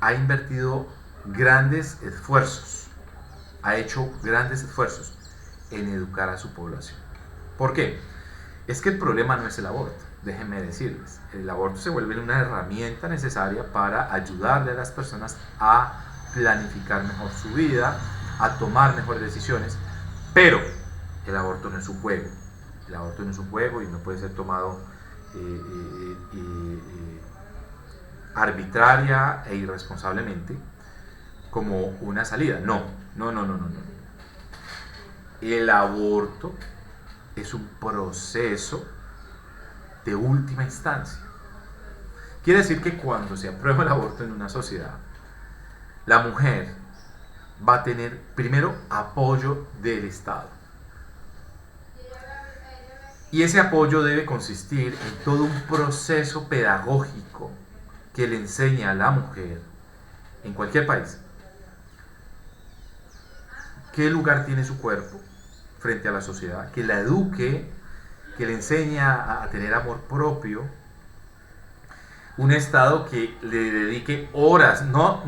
ha invertido grandes esfuerzos, ha hecho grandes esfuerzos en educar a su población. ¿Por qué? Es que el problema no es el aborto, déjenme decirles. El aborto se vuelve una herramienta necesaria para ayudarle a las personas a planificar mejor su vida, a tomar mejores decisiones, pero el aborto no es un juego. El aborto no es un juego y no puede ser tomado arbitraria e irresponsablemente como una salida. No. El aborto es un proceso de última instancia Quiere decir que cuando se aprueba el aborto en una sociedad, la mujer va a tener primero apoyo del Estado. Y ese apoyo debe consistir en todo un proceso pedagógico que le enseña a la mujer en cualquier país qué lugar tiene su cuerpo frente a la sociedad, que la eduque, que le enseña a tener amor propio, un Estado que le dedique horas, no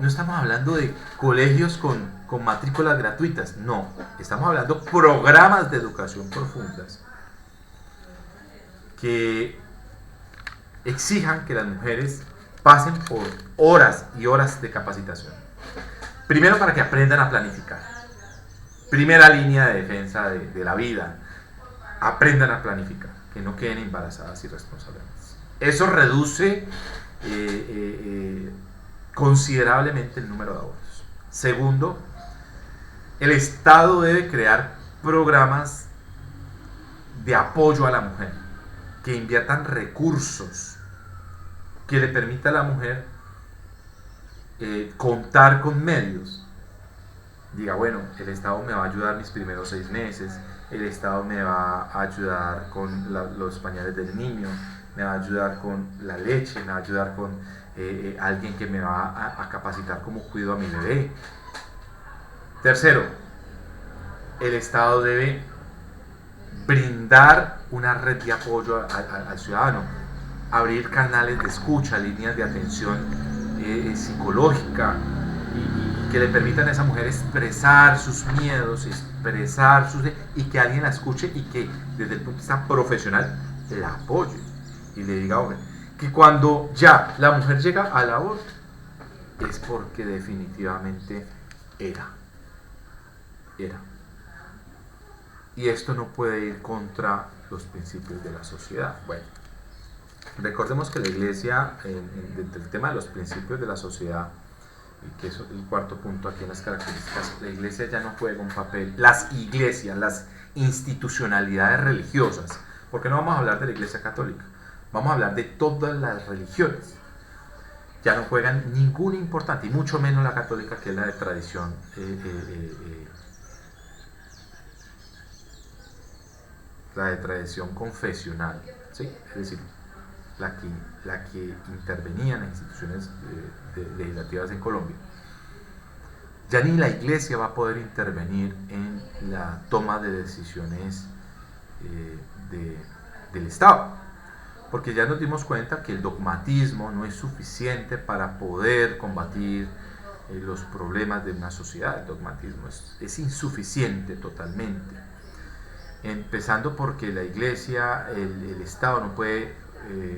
estamos hablando de colegios con matrículas gratuitas, no, estamos hablando de programas de educación profundas que exijan que las mujeres pasen por horas y horas de capacitación. Primero, para que aprendan a planificar. Primera línea de defensa de la vida. Aprendan a planificar, que no queden embarazadas irresponsablemente. Eso reduce considerablemente el número de abortos. Segundo, el Estado debe crear programas de apoyo a la mujer, que inviertan recursos, que le permita a la mujer contar con medios. Diga, bueno, el Estado me va a ayudar mis primeros 6 meses, el Estado me va a ayudar con los pañales del niño, me va a ayudar con la leche, me va a ayudar con alguien que me va a capacitar cómo cuido a mi bebé. Tercero, el Estado debe brindar una red de apoyo al ciudadano, abrir canales de escucha, líneas de atención psicológica, y que le permitan a esa mujer expresar sus miedos, y que alguien la escuche y que desde el punto de vista profesional la apoye y le diga, hombre, que cuando ya la mujer llega al aborto es porque definitivamente era. Y esto no puede ir contra los principios de la sociedad. Bueno, recordemos que la Iglesia, dentro del tema de los principios de la sociedad, y que es el cuarto punto aquí en las características, la Iglesia ya no juega un papel, las iglesias, las institucionalidades religiosas, porque no vamos a hablar de la Iglesia católica, vamos a hablar de todas las religiones, ya no juegan ningún importante, y mucho menos la católica, que es la de tradición confesional, ¿sí? Es decir, la que intervenía en las instituciones legislativas en Colombia. Ya ni la Iglesia va a poder intervenir en la toma de decisiones del Estado, porque ya nos dimos cuenta que el dogmatismo no es suficiente para poder combatir los problemas de una sociedad. El dogmatismo es insuficiente totalmente, empezando porque la Iglesia, el Estado no puede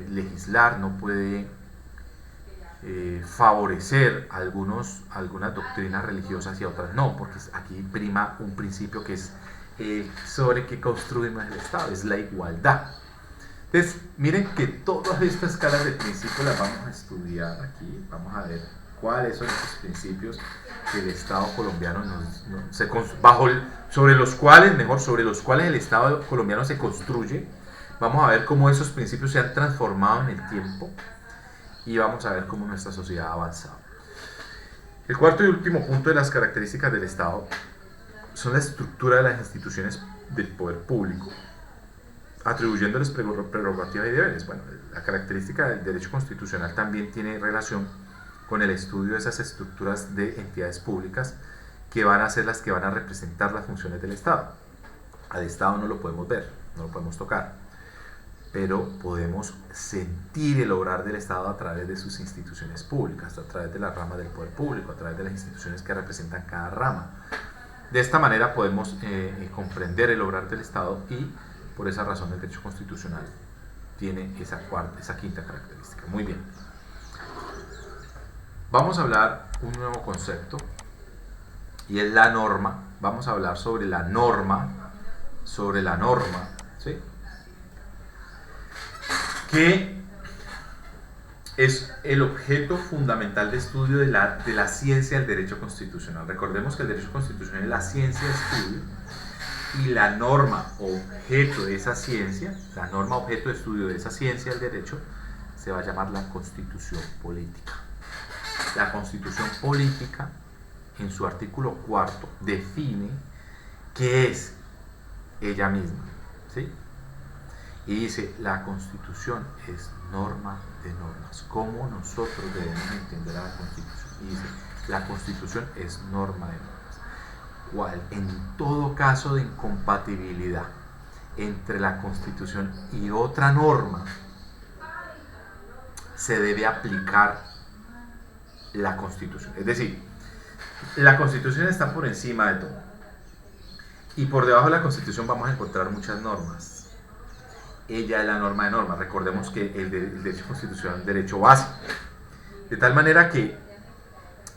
legislar, no puede favorecer algunas doctrinas religiosas y otras no, porque aquí prima un principio que es sobre que construimos el Estado, es la igualdad. Entonces, miren que todas estas escalas de principios las vamos a estudiar aquí, vamos a ver cuáles son esos principios que el Estado colombiano sobre los cuales el Estado colombiano se construye. Vamos a ver cómo esos principios se han transformado en el tiempo y vamos a ver cómo nuestra sociedad ha avanzado. El cuarto y último punto de las características del Estado son la estructura de las instituciones del poder público, atribuyéndoles prerrogativas y deberes. Bueno, la característica del derecho constitucional también tiene relación con el estudio de esas estructuras de entidades públicas que van a ser las que van a representar las funciones del Estado. Al Estado no lo podemos ver, no lo podemos tocar, pero podemos sentir el obrar del Estado a través de sus instituciones públicas, a través de la rama del poder público, a través de las instituciones que representan cada rama. De esta manera podemos comprender el obrar del Estado, y por esa razón el derecho constitucional tiene esa quinta característica. Muy bien. Vamos a hablar un nuevo concepto, y es la norma. Vamos a hablar sobre la norma, ¿sí? Que es el objeto fundamental de estudio de la ciencia del derecho constitucional. Recordemos que el derecho constitucional es la ciencia de estudio, y la norma objeto de esa ciencia, la norma objeto de estudio de esa ciencia del derecho, se va a llamar la Constitución Política. La Constitución Política, en su artículo 4, define qué es ella misma, ¿sí? Y dice, la Constitución es norma de normas. ¿Cómo nosotros debemos entender a la Constitución? Y dice, la Constitución es norma de normas. ¿Cuál? En todo caso de incompatibilidad entre la Constitución y otra norma, se debe aplicar la Constitución. Es decir, la Constitución está por encima de todo. Y por debajo de la Constitución vamos a encontrar muchas normas. Ella es la norma de normas. Recordemos que el derecho constitucional es un derecho básico. De tal manera que,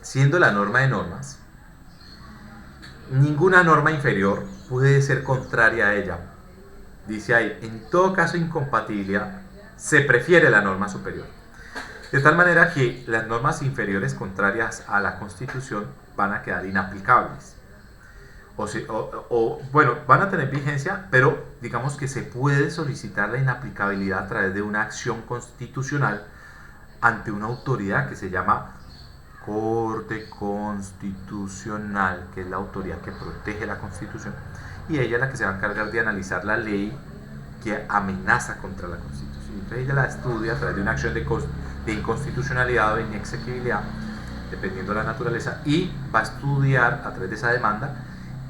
siendo la norma de normas, ninguna norma inferior puede ser contraria a ella. Dice ahí, en todo caso de incompatibilidad, se prefiere la norma superior. De tal manera que las normas inferiores contrarias a la Constitución van a quedar inaplicables. Bueno, van a tener vigencia, pero digamos que se puede solicitar la inaplicabilidad a través de una acción constitucional ante una autoridad que se llama Corte Constitucional, que es la autoridad que protege la Constitución, y ella es la que se va a encargar de analizar la ley que amenaza contra la Constitución. Entonces ella la estudia a través de una acción de inconstitucionalidad o de inexequibilidad, dependiendo de la naturaleza, y va a estudiar a través de esa demanda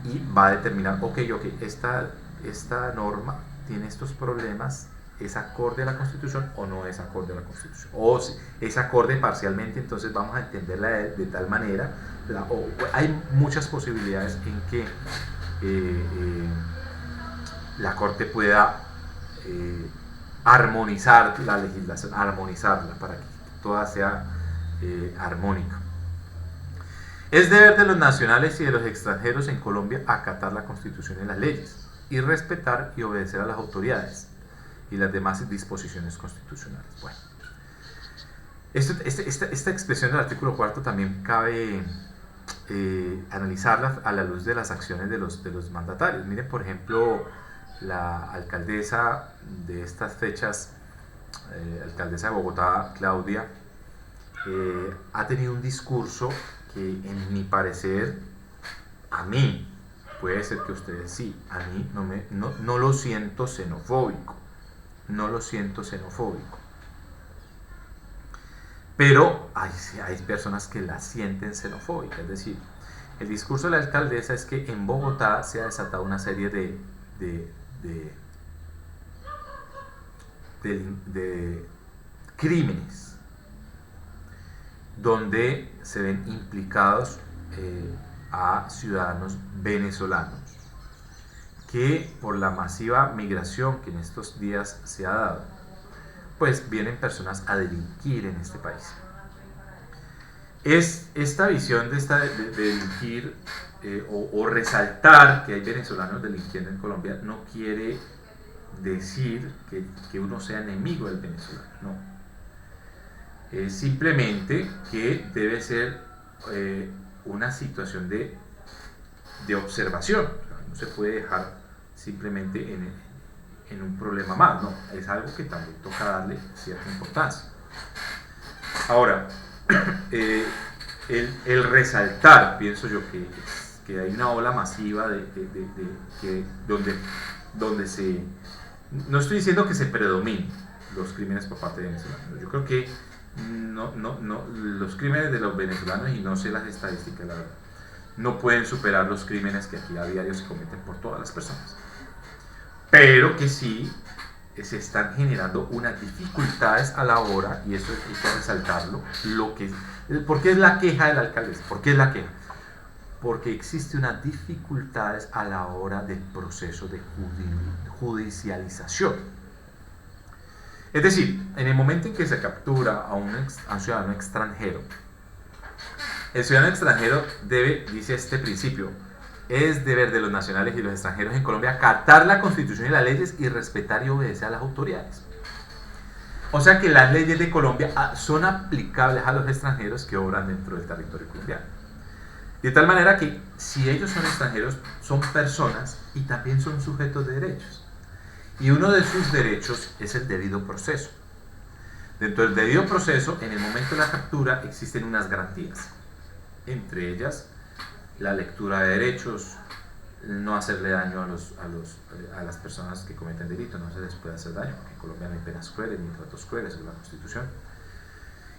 y va a determinar, ok, esta norma tiene estos problemas, ¿es acorde a la Constitución o no es acorde a la Constitución? O si es acorde parcialmente, entonces vamos a entenderla de tal manera. Hay muchas posibilidades en que la Corte pueda armonizar la legislación, armonizarla para que toda sea armónica. Es deber de los nacionales y de los extranjeros en Colombia acatar la Constitución y las leyes y respetar y obedecer a las autoridades y las demás disposiciones constitucionales. Bueno, esta expresión del artículo 4 también cabe analizarla a la luz de las acciones de los mandatarios. Miren, por ejemplo, la alcaldesa de estas fechas, alcaldesa de Bogotá, Claudia, ha tenido un discurso que, en mi parecer, a mí, puede ser que ustedes sí, a mí no lo siento xenofóbico, pero hay personas que la sienten xenofóbica. Es decir, el discurso de la alcaldesa es que en Bogotá se ha desatado una serie de crímenes donde se ven implicados a ciudadanos venezolanos, que por la masiva migración que en estos días se ha dado, pues vienen personas a delinquir en este país. Esta visión de delinquir o resaltar que hay venezolanos delinquiendo en Colombia no quiere decir que uno sea enemigo del venezolano, no. Es simplemente que debe ser una situación de observación. No se puede dejar simplemente en un problema más, no, es algo que también toca darle cierta importancia. Ahora, el resaltar, pienso yo que hay una ola masiva donde se, no estoy diciendo que se predominen los crímenes por parte de venezolanos, yo creo que no, los crímenes de los venezolanos, y no sé las estadísticas, la verdad, no pueden superar los crímenes que aquí a diario se cometen por todas las personas, pero que sí se están generando unas dificultades a la hora, y eso hay que resaltarlo. ¿Por qué es la queja del alcalde? ¿Por qué es la queja? Porque existe unas dificultades a la hora del proceso de judicialización. Es decir, en el momento en que se captura a un ciudadano extranjero, el ciudadano extranjero debe, dice este principio, es deber de los nacionales y los extranjeros en Colombia acatar la Constitución y las leyes y respetar y obedecer a las autoridades. O sea que las leyes de Colombia son aplicables a los extranjeros que obran dentro del territorio colombiano. De tal manera que, si ellos son extranjeros, son personas y también son sujetos de derechos. Y uno de sus derechos es el debido proceso. Dentro del debido proceso, en el momento de la captura, existen unas garantías. Entre ellas, la lectura de derechos, no hacerle daño a las personas que cometen delito, no se les puede hacer daño, porque en Colombia no hay penas crueles ni tratos crueles según la Constitución.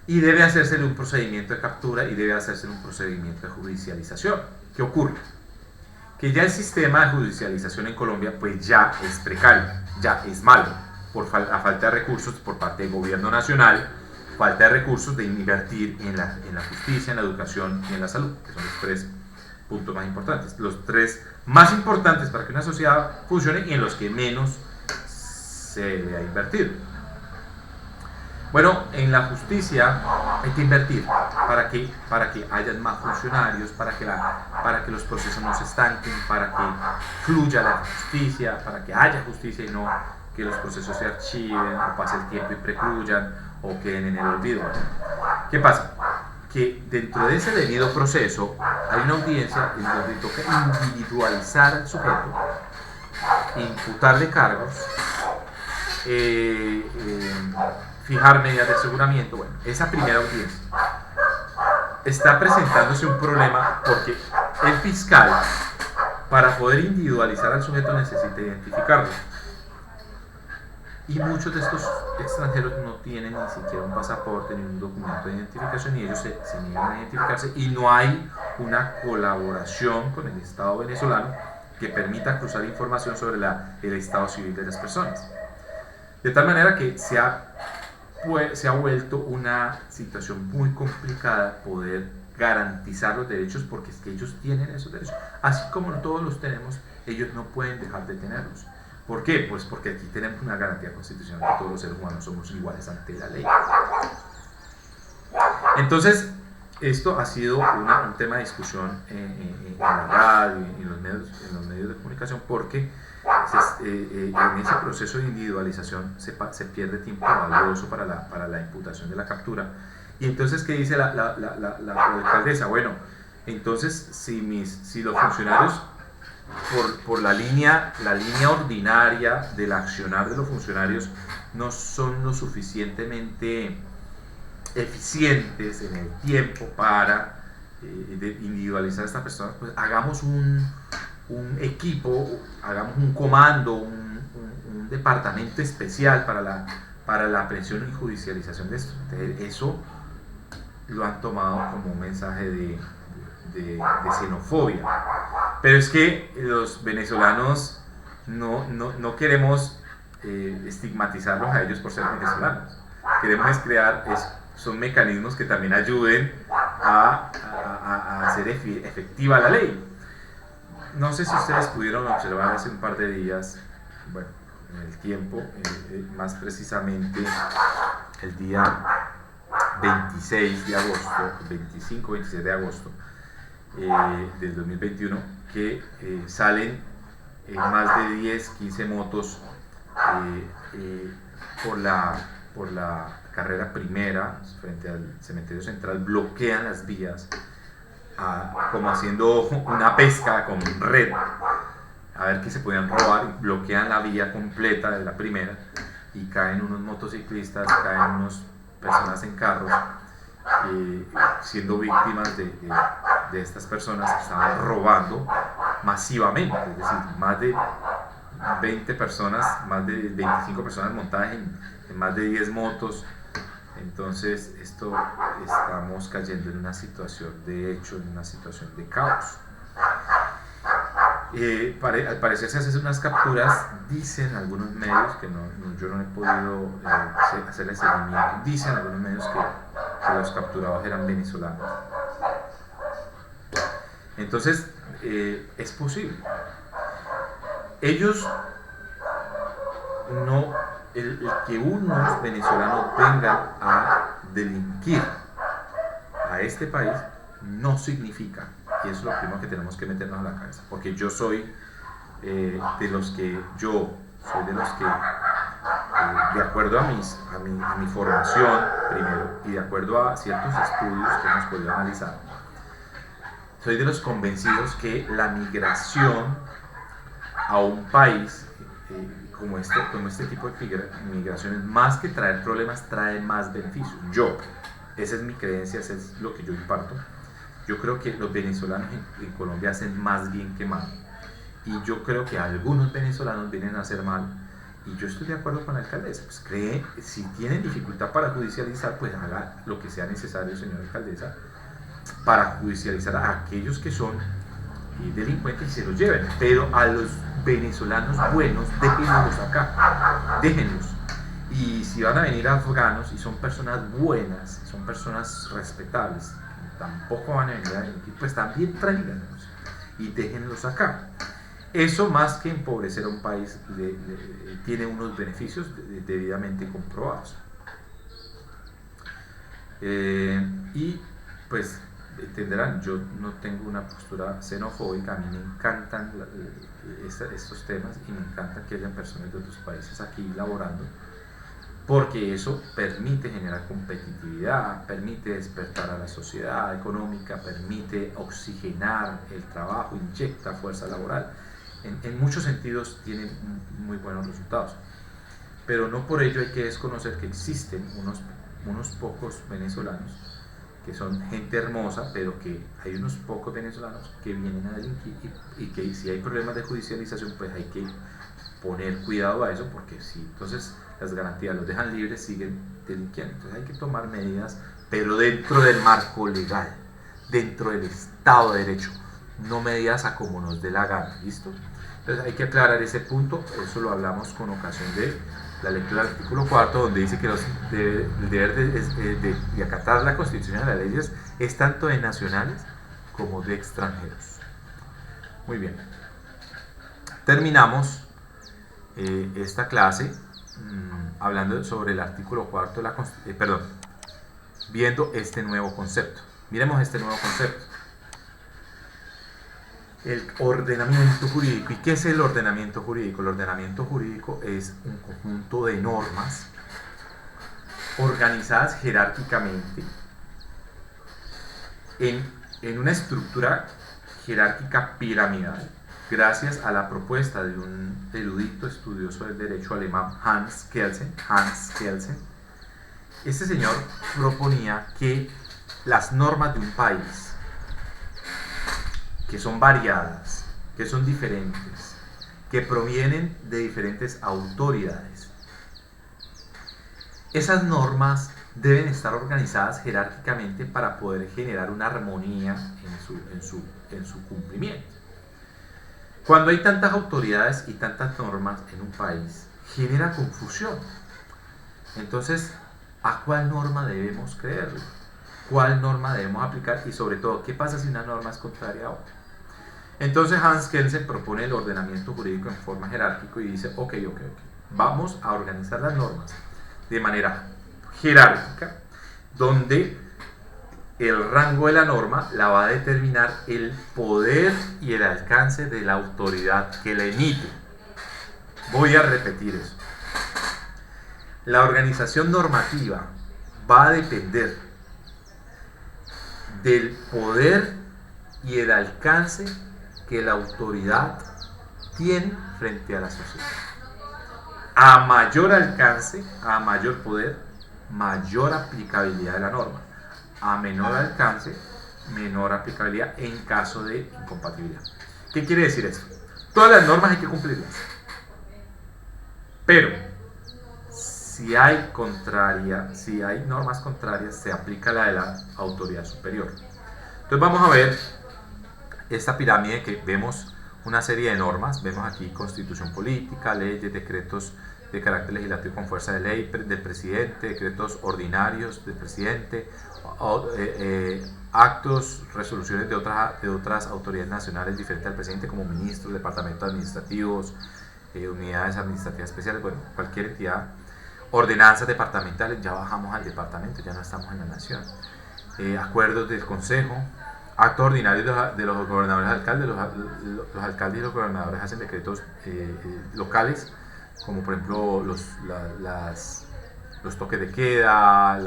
Y debe hacérsele un procedimiento de captura y debe hacérsele un procedimiento de judicialización. ¿Qué ocurre? Que ya el sistema de judicialización en Colombia pues ya es precario, ya es malo, por a falta de recursos por parte del gobierno nacional, falta de recursos de invertir en la justicia, en la educación y en la salud, que son los tres puntos más importantes, los tres más importantes para que una sociedad funcione y en los que menos se le ha invertido. Bueno, en la justicia hay que invertir para que haya más funcionarios, para que los procesos no se estanquen, para que fluya la justicia, para que haya justicia y no que los procesos se archiven o pase el tiempo y precluyan o queden en el olvido. ¿Qué pasa? Que dentro de ese debido proceso hay una audiencia en donde toca individualizar al sujeto, imputarle cargos, fijar medidas de aseguramiento. Bueno, esa primera audiencia está presentándose un problema porque el fiscal, para poder individualizar al sujeto, necesita identificarlo. Y muchos de estos extranjeros no tienen ni siquiera un pasaporte ni un documento de identificación y ellos se niegan a identificarse y no hay una colaboración con el Estado venezolano que permita cruzar información sobre el estado civil de las personas. De tal manera que se ha vuelto una situación muy complicada poder garantizar los derechos, porque es que ellos tienen esos derechos. Así como todos los tenemos, ellos no pueden dejar de tenerlos. ¿Por qué? Pues porque aquí tenemos una garantía constitucional que todos los seres humanos somos iguales ante la ley. Entonces, esto ha sido un tema de discusión en la radio, en los medios de comunicación, porque en ese proceso de individualización se pierde tiempo valioso para la imputación de la captura. Y entonces, ¿qué dice la alcaldesa? Bueno, entonces, si los funcionarios, por la línea ordinaria del accionar de los funcionarios, no son lo suficientemente eficientes en el tiempo para individualizar a esta persona, pues hagamos un equipo, hagamos un comando, un departamento especial para la aprehensión y judicialización de esto. Entonces, eso lo han tomado como un mensaje de xenofobia. Pero es que los venezolanos no queremos estigmatizarlos a ellos por ser venezolanos. Queremos son mecanismos que también ayuden a hacer efectiva la ley. No sé si ustedes pudieron observar hace un par de días, bueno, en el tiempo, más precisamente el día 26 de agosto, 25-26 de agosto del 2021, que salen más de 10-15 motos por la carrera primera frente al cementerio central, bloquean las vías como haciendo una pesca con red a ver qué se podían robar, y bloquean la vía completa de la primera y caen unos motociclistas, caen unas personas en carros siendo víctimas de estas personas que estaban robando masivamente, es decir, más de 20 personas, más de 25 personas montadas en más de 10 motos. Entonces estamos cayendo en una situación de hecho, en una situación de caos. Al parecer se hacen unas capturas, dicen algunos medios, que yo no he podido hacerle seguimiento, dicen algunos medios que los capturados eran venezolanos. Entonces, es posible. Ellos el que unos venezolanos vengan a delinquir a este país no significa, y eso es lo primero que tenemos que meternos a la cabeza, porque yo soy de los que, de acuerdo a mi formación primero y de acuerdo a ciertos estudios que hemos podido analizar, soy de los convencidos que la migración a un país como este tipo de migraciones, más que traer problemas, trae más beneficios. Esa es mi creencia, ese es lo que yo imparto. Yo creo que los venezolanos en Colombia hacen más bien que mal. Y yo creo que algunos venezolanos vienen a hacer mal. Y yo estoy de acuerdo con la alcaldesa. Pues si tienen dificultad para judicializar, pues haga lo que sea necesario, señora alcaldesa, para judicializar a aquellos que son delincuentes y se los lleven. Pero a los venezolanos buenos, déjenlos acá. Déjenlos. Y si van a venir afganos y son personas buenas, son personas respetables, tampoco van a venir a delinquir, pues también tráiganlos y déjenlos acá. Eso, más que empobrecer a un país, tiene unos beneficios debidamente comprobados. Y pues entenderán, yo no tengo una postura xenofóbica, a mí me encantan estos temas y me encanta que hayan personas de otros países aquí laborando, porque eso permite generar competitividad, permite despertar a la sociedad económica, permite oxigenar el trabajo, inyecta fuerza laboral. En muchos sentidos tiene muy buenos resultados, pero no por ello hay que desconocer que existen unos pocos venezolanos que son gente hermosa, pero que hay unos pocos venezolanos que vienen a delinquir y que si hay problemas de judicialización, pues hay que poner cuidado a eso, porque si entonces las garantías los dejan libres, siguen delinquiendo. Entonces hay que tomar medidas, pero dentro del marco legal, dentro del Estado de Derecho, no medidas a como nos dé la gana, ¿listo? Entonces hay que aclarar ese punto, eso lo hablamos con ocasión de la lectura del artículo 4, donde dice que el deber de acatar la Constitución y las leyes es tanto de nacionales como de extranjeros. Muy bien. Terminamos esta clase hablando sobre el artículo 4 de la Constitución, viendo este nuevo concepto. Miremos este nuevo concepto. El ordenamiento jurídico. ¿Y qué es el ordenamiento jurídico? El ordenamiento jurídico es un conjunto de normas organizadas jerárquicamente en una estructura jerárquica piramidal, gracias a la propuesta de un erudito estudioso del derecho alemán, Hans Kelsen. Este señor proponía que las normas de un país, que son variadas, que son diferentes, que provienen de diferentes autoridades, esas normas deben estar organizadas jerárquicamente para poder generar una armonía en su cumplimiento. Cuando hay tantas autoridades y tantas normas en un país, genera confusión. Entonces, ¿a cuál norma debemos creerle? ¿Cuál norma debemos aplicar? Y sobre todo, ¿qué pasa si una norma es contraria a otra? Entonces Hans Kelsen propone el ordenamiento jurídico en forma jerárquica y dice, ok, vamos a organizar las normas de manera jerárquica, donde el rango de la norma la va a determinar el poder y el alcance de la autoridad que la emite. Voy a repetir eso. La organización normativa va a depender del poder y el alcance que la autoridad tiene frente a la sociedad. A mayor alcance, a mayor poder, mayor aplicabilidad de la norma. A menor alcance, menor aplicabilidad en caso de incompatibilidad. ¿Qué quiere decir eso? Todas las normas hay que cumplirlas, pero si hay normas contrarias, se aplica la de la autoridad superior. Entonces vamos a ver esta pirámide que vemos una serie de normas. Vemos aquí constitución política, leyes, decretos de carácter legislativo con fuerza de ley del presidente, decretos ordinarios del presidente, actos, resoluciones de otras autoridades nacionales diferentes al presidente, como ministros, departamentos administrativos, unidades administrativas especiales, bueno, cualquier entidad, ordenanzas departamentales, ya bajamos al departamento, ya no estamos en la nación, acuerdos del consejo, actos ordinarios de los gobernadores alcaldes. Los alcaldes y los gobernadores hacen decretos locales, como por ejemplo los toques de queda,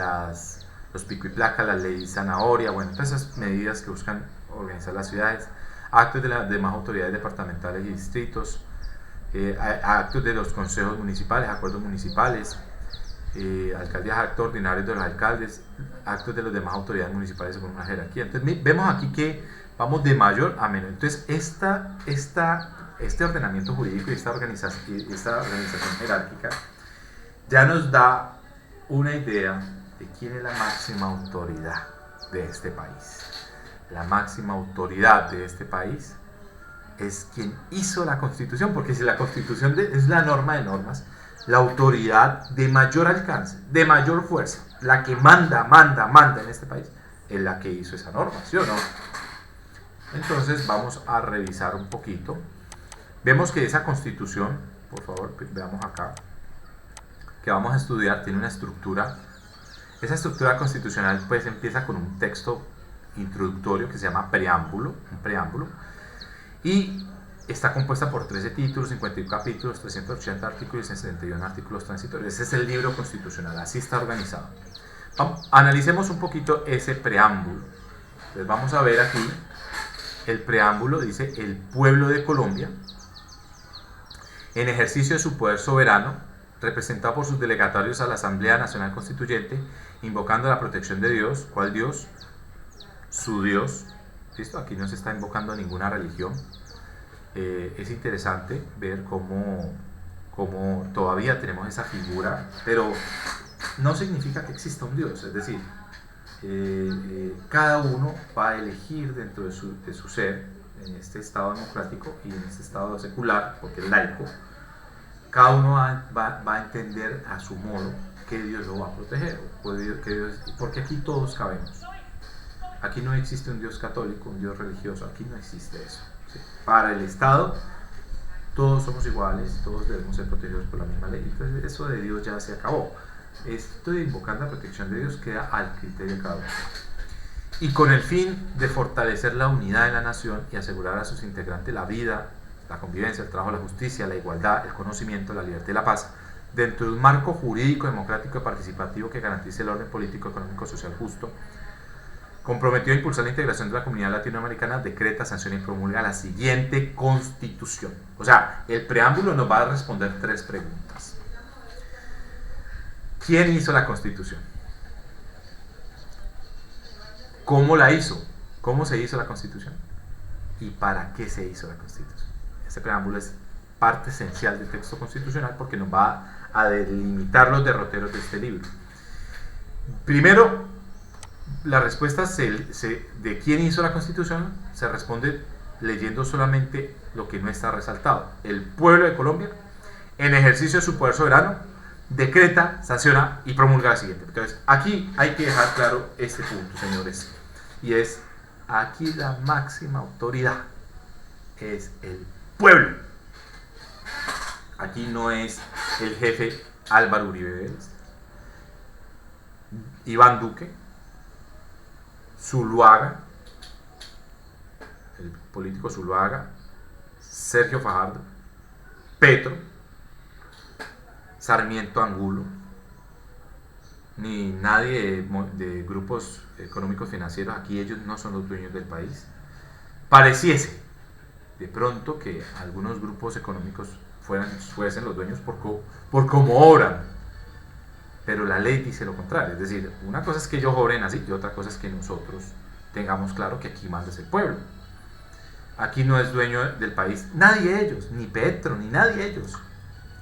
los pico y placa, la ley zanahoria, bueno, todas esas medidas que buscan organizar las ciudades, actos de las demás autoridades departamentales y distritos, actos de los consejos municipales, acuerdos municipales, alcaldías, actos ordinarios de los alcaldes, actos de las demás autoridades municipales según una jerarquía. Entonces vemos aquí que vamos de mayor a menor. Entonces este ordenamiento jurídico y esta organización jerárquica ya nos da una idea de quién es la máxima autoridad de este país. La máxima autoridad de este país es quien hizo la Constitución, porque si la Constitución es la norma de normas, la autoridad de mayor alcance, de mayor fuerza, la que manda en este país, es la que hizo esa norma, ¿sí o no? Entonces vamos a revisar un poquito. Vemos que esa Constitución, por favor, veamos acá, que vamos a estudiar, tiene una estructura. Esa estructura constitucional pues empieza con un texto introductorio que se llama preámbulo, un preámbulo, y está compuesta por 13 títulos, 51 capítulos, 380 artículos y 61 artículos transitorios. Ese es el libro constitucional, así está organizado. Analicemos un poquito ese preámbulo. Entonces vamos a ver aquí, el preámbulo dice: el pueblo de Colombia, en ejercicio de su poder soberano, representado por sus delegatarios a la Asamblea Nacional Constituyente, invocando la protección de Dios. ¿Cuál Dios? Su Dios. ¿Listo? Aquí no se está invocando a ninguna religión. Es interesante ver cómo todavía tenemos esa figura, pero no significa que exista un Dios. Es decir, cada uno va a elegir dentro de su ser, en este estado democrático y en este estado secular, porque es laico, cada uno va a entender a su modo que Dios lo va a proteger, porque aquí todos cabemos. Aquí no existe un Dios católico, un Dios religioso, aquí no existe eso. ¿Sí? Para el Estado, todos somos iguales, todos debemos ser protegidos por la misma ley. Entonces, eso de Dios ya se acabó. Esto de invocar la protección de Dios queda al criterio de cada uno. Y con el fin de fortalecer la unidad de la nación y asegurar a sus integrantes la vida, la convivencia, el trabajo, la justicia, la igualdad, el conocimiento, la libertad y la paz, dentro de un marco jurídico, democrático y participativo que garantice el orden político, económico, social justo, comprometido a impulsar la integración de la comunidad latinoamericana, decreta, sanciona y promulga la siguiente Constitución. O sea, el preámbulo nos va a responder 3 preguntas. ¿Quién hizo la Constitución? ¿Cómo la hizo? ¿Cómo se hizo la Constitución? ¿Y para qué se hizo la Constitución? Este preámbulo es parte esencial del texto constitucional porque nos va a delimitar los derroteros de este libro. Primero, la respuesta de quién hizo la Constitución se responde leyendo solamente lo que no está resaltado. El pueblo de Colombia, en ejercicio de su poder soberano, decreta, sanciona y promulga la siguiente. Entonces, aquí hay que dejar claro este punto, señores, y es: aquí la máxima autoridad es el pueblo. Aquí no es el jefe Álvaro Uribe Vélez, Iván Duque, Zuluaga, el político Zuluaga, Sergio Fajardo, Petro, Sarmiento Angulo, ni nadie de grupos económicos financieros. Aquí ellos no son los dueños del país. Pareciese de pronto que algunos grupos económicos fuesen los dueños por cómo obran, pero la ley dice lo contrario. Es decir, una cosa es que ellos obren así y otra cosa es que nosotros tengamos claro que aquí manda el pueblo. Aquí no es dueño del país nadie de ellos, ni Petro, ni nadie de ellos.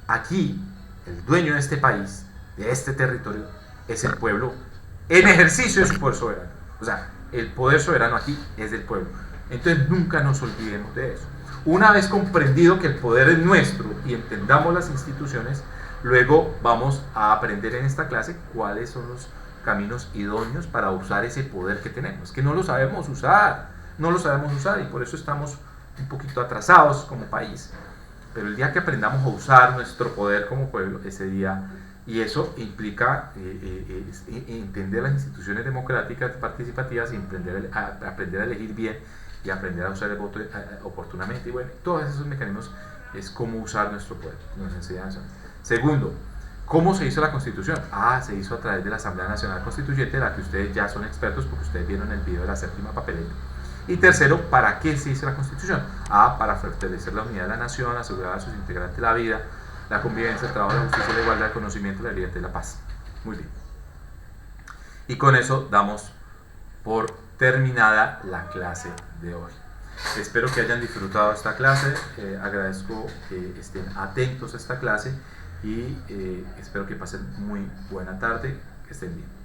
Aquí el dueño de este país, de este territorio, es el pueblo en ejercicio de su poder soberano. O sea, el poder soberano aquí es del pueblo. Entonces nunca nos olvidemos de eso. Una vez comprendido que el poder es nuestro y entendamos las instituciones, luego vamos a aprender en esta clase cuáles son los caminos idóneos para usar ese poder que tenemos. Que no lo sabemos usar, y por eso estamos un poquito atrasados como país. Pero el día que aprendamos a usar nuestro poder como pueblo, ese día, y eso implica entender las instituciones democráticas participativas y aprender a elegir bien y aprender a usar el voto oportunamente, y bueno, todos esos mecanismos es cómo usar nuestro poder, nos enseñan eso. Segundo, ¿cómo se hizo la Constitución? Se hizo a través de la Asamblea Nacional Constituyente, de la que ustedes ya son expertos porque ustedes vieron el video de la séptima papeleta. Y tercero, ¿para qué se hizo la Constitución? Para fortalecer la unidad de la nación, asegurar a sus integrantes la vida, la convivencia, el trabajo, la justicia, la igualdad, el conocimiento, la libertad y la paz. Muy bien. Y con eso damos por terminada la clase de hoy. Espero que hayan disfrutado esta clase, agradezco que estén atentos a esta clase y espero que pasen muy buena tarde, que estén bien.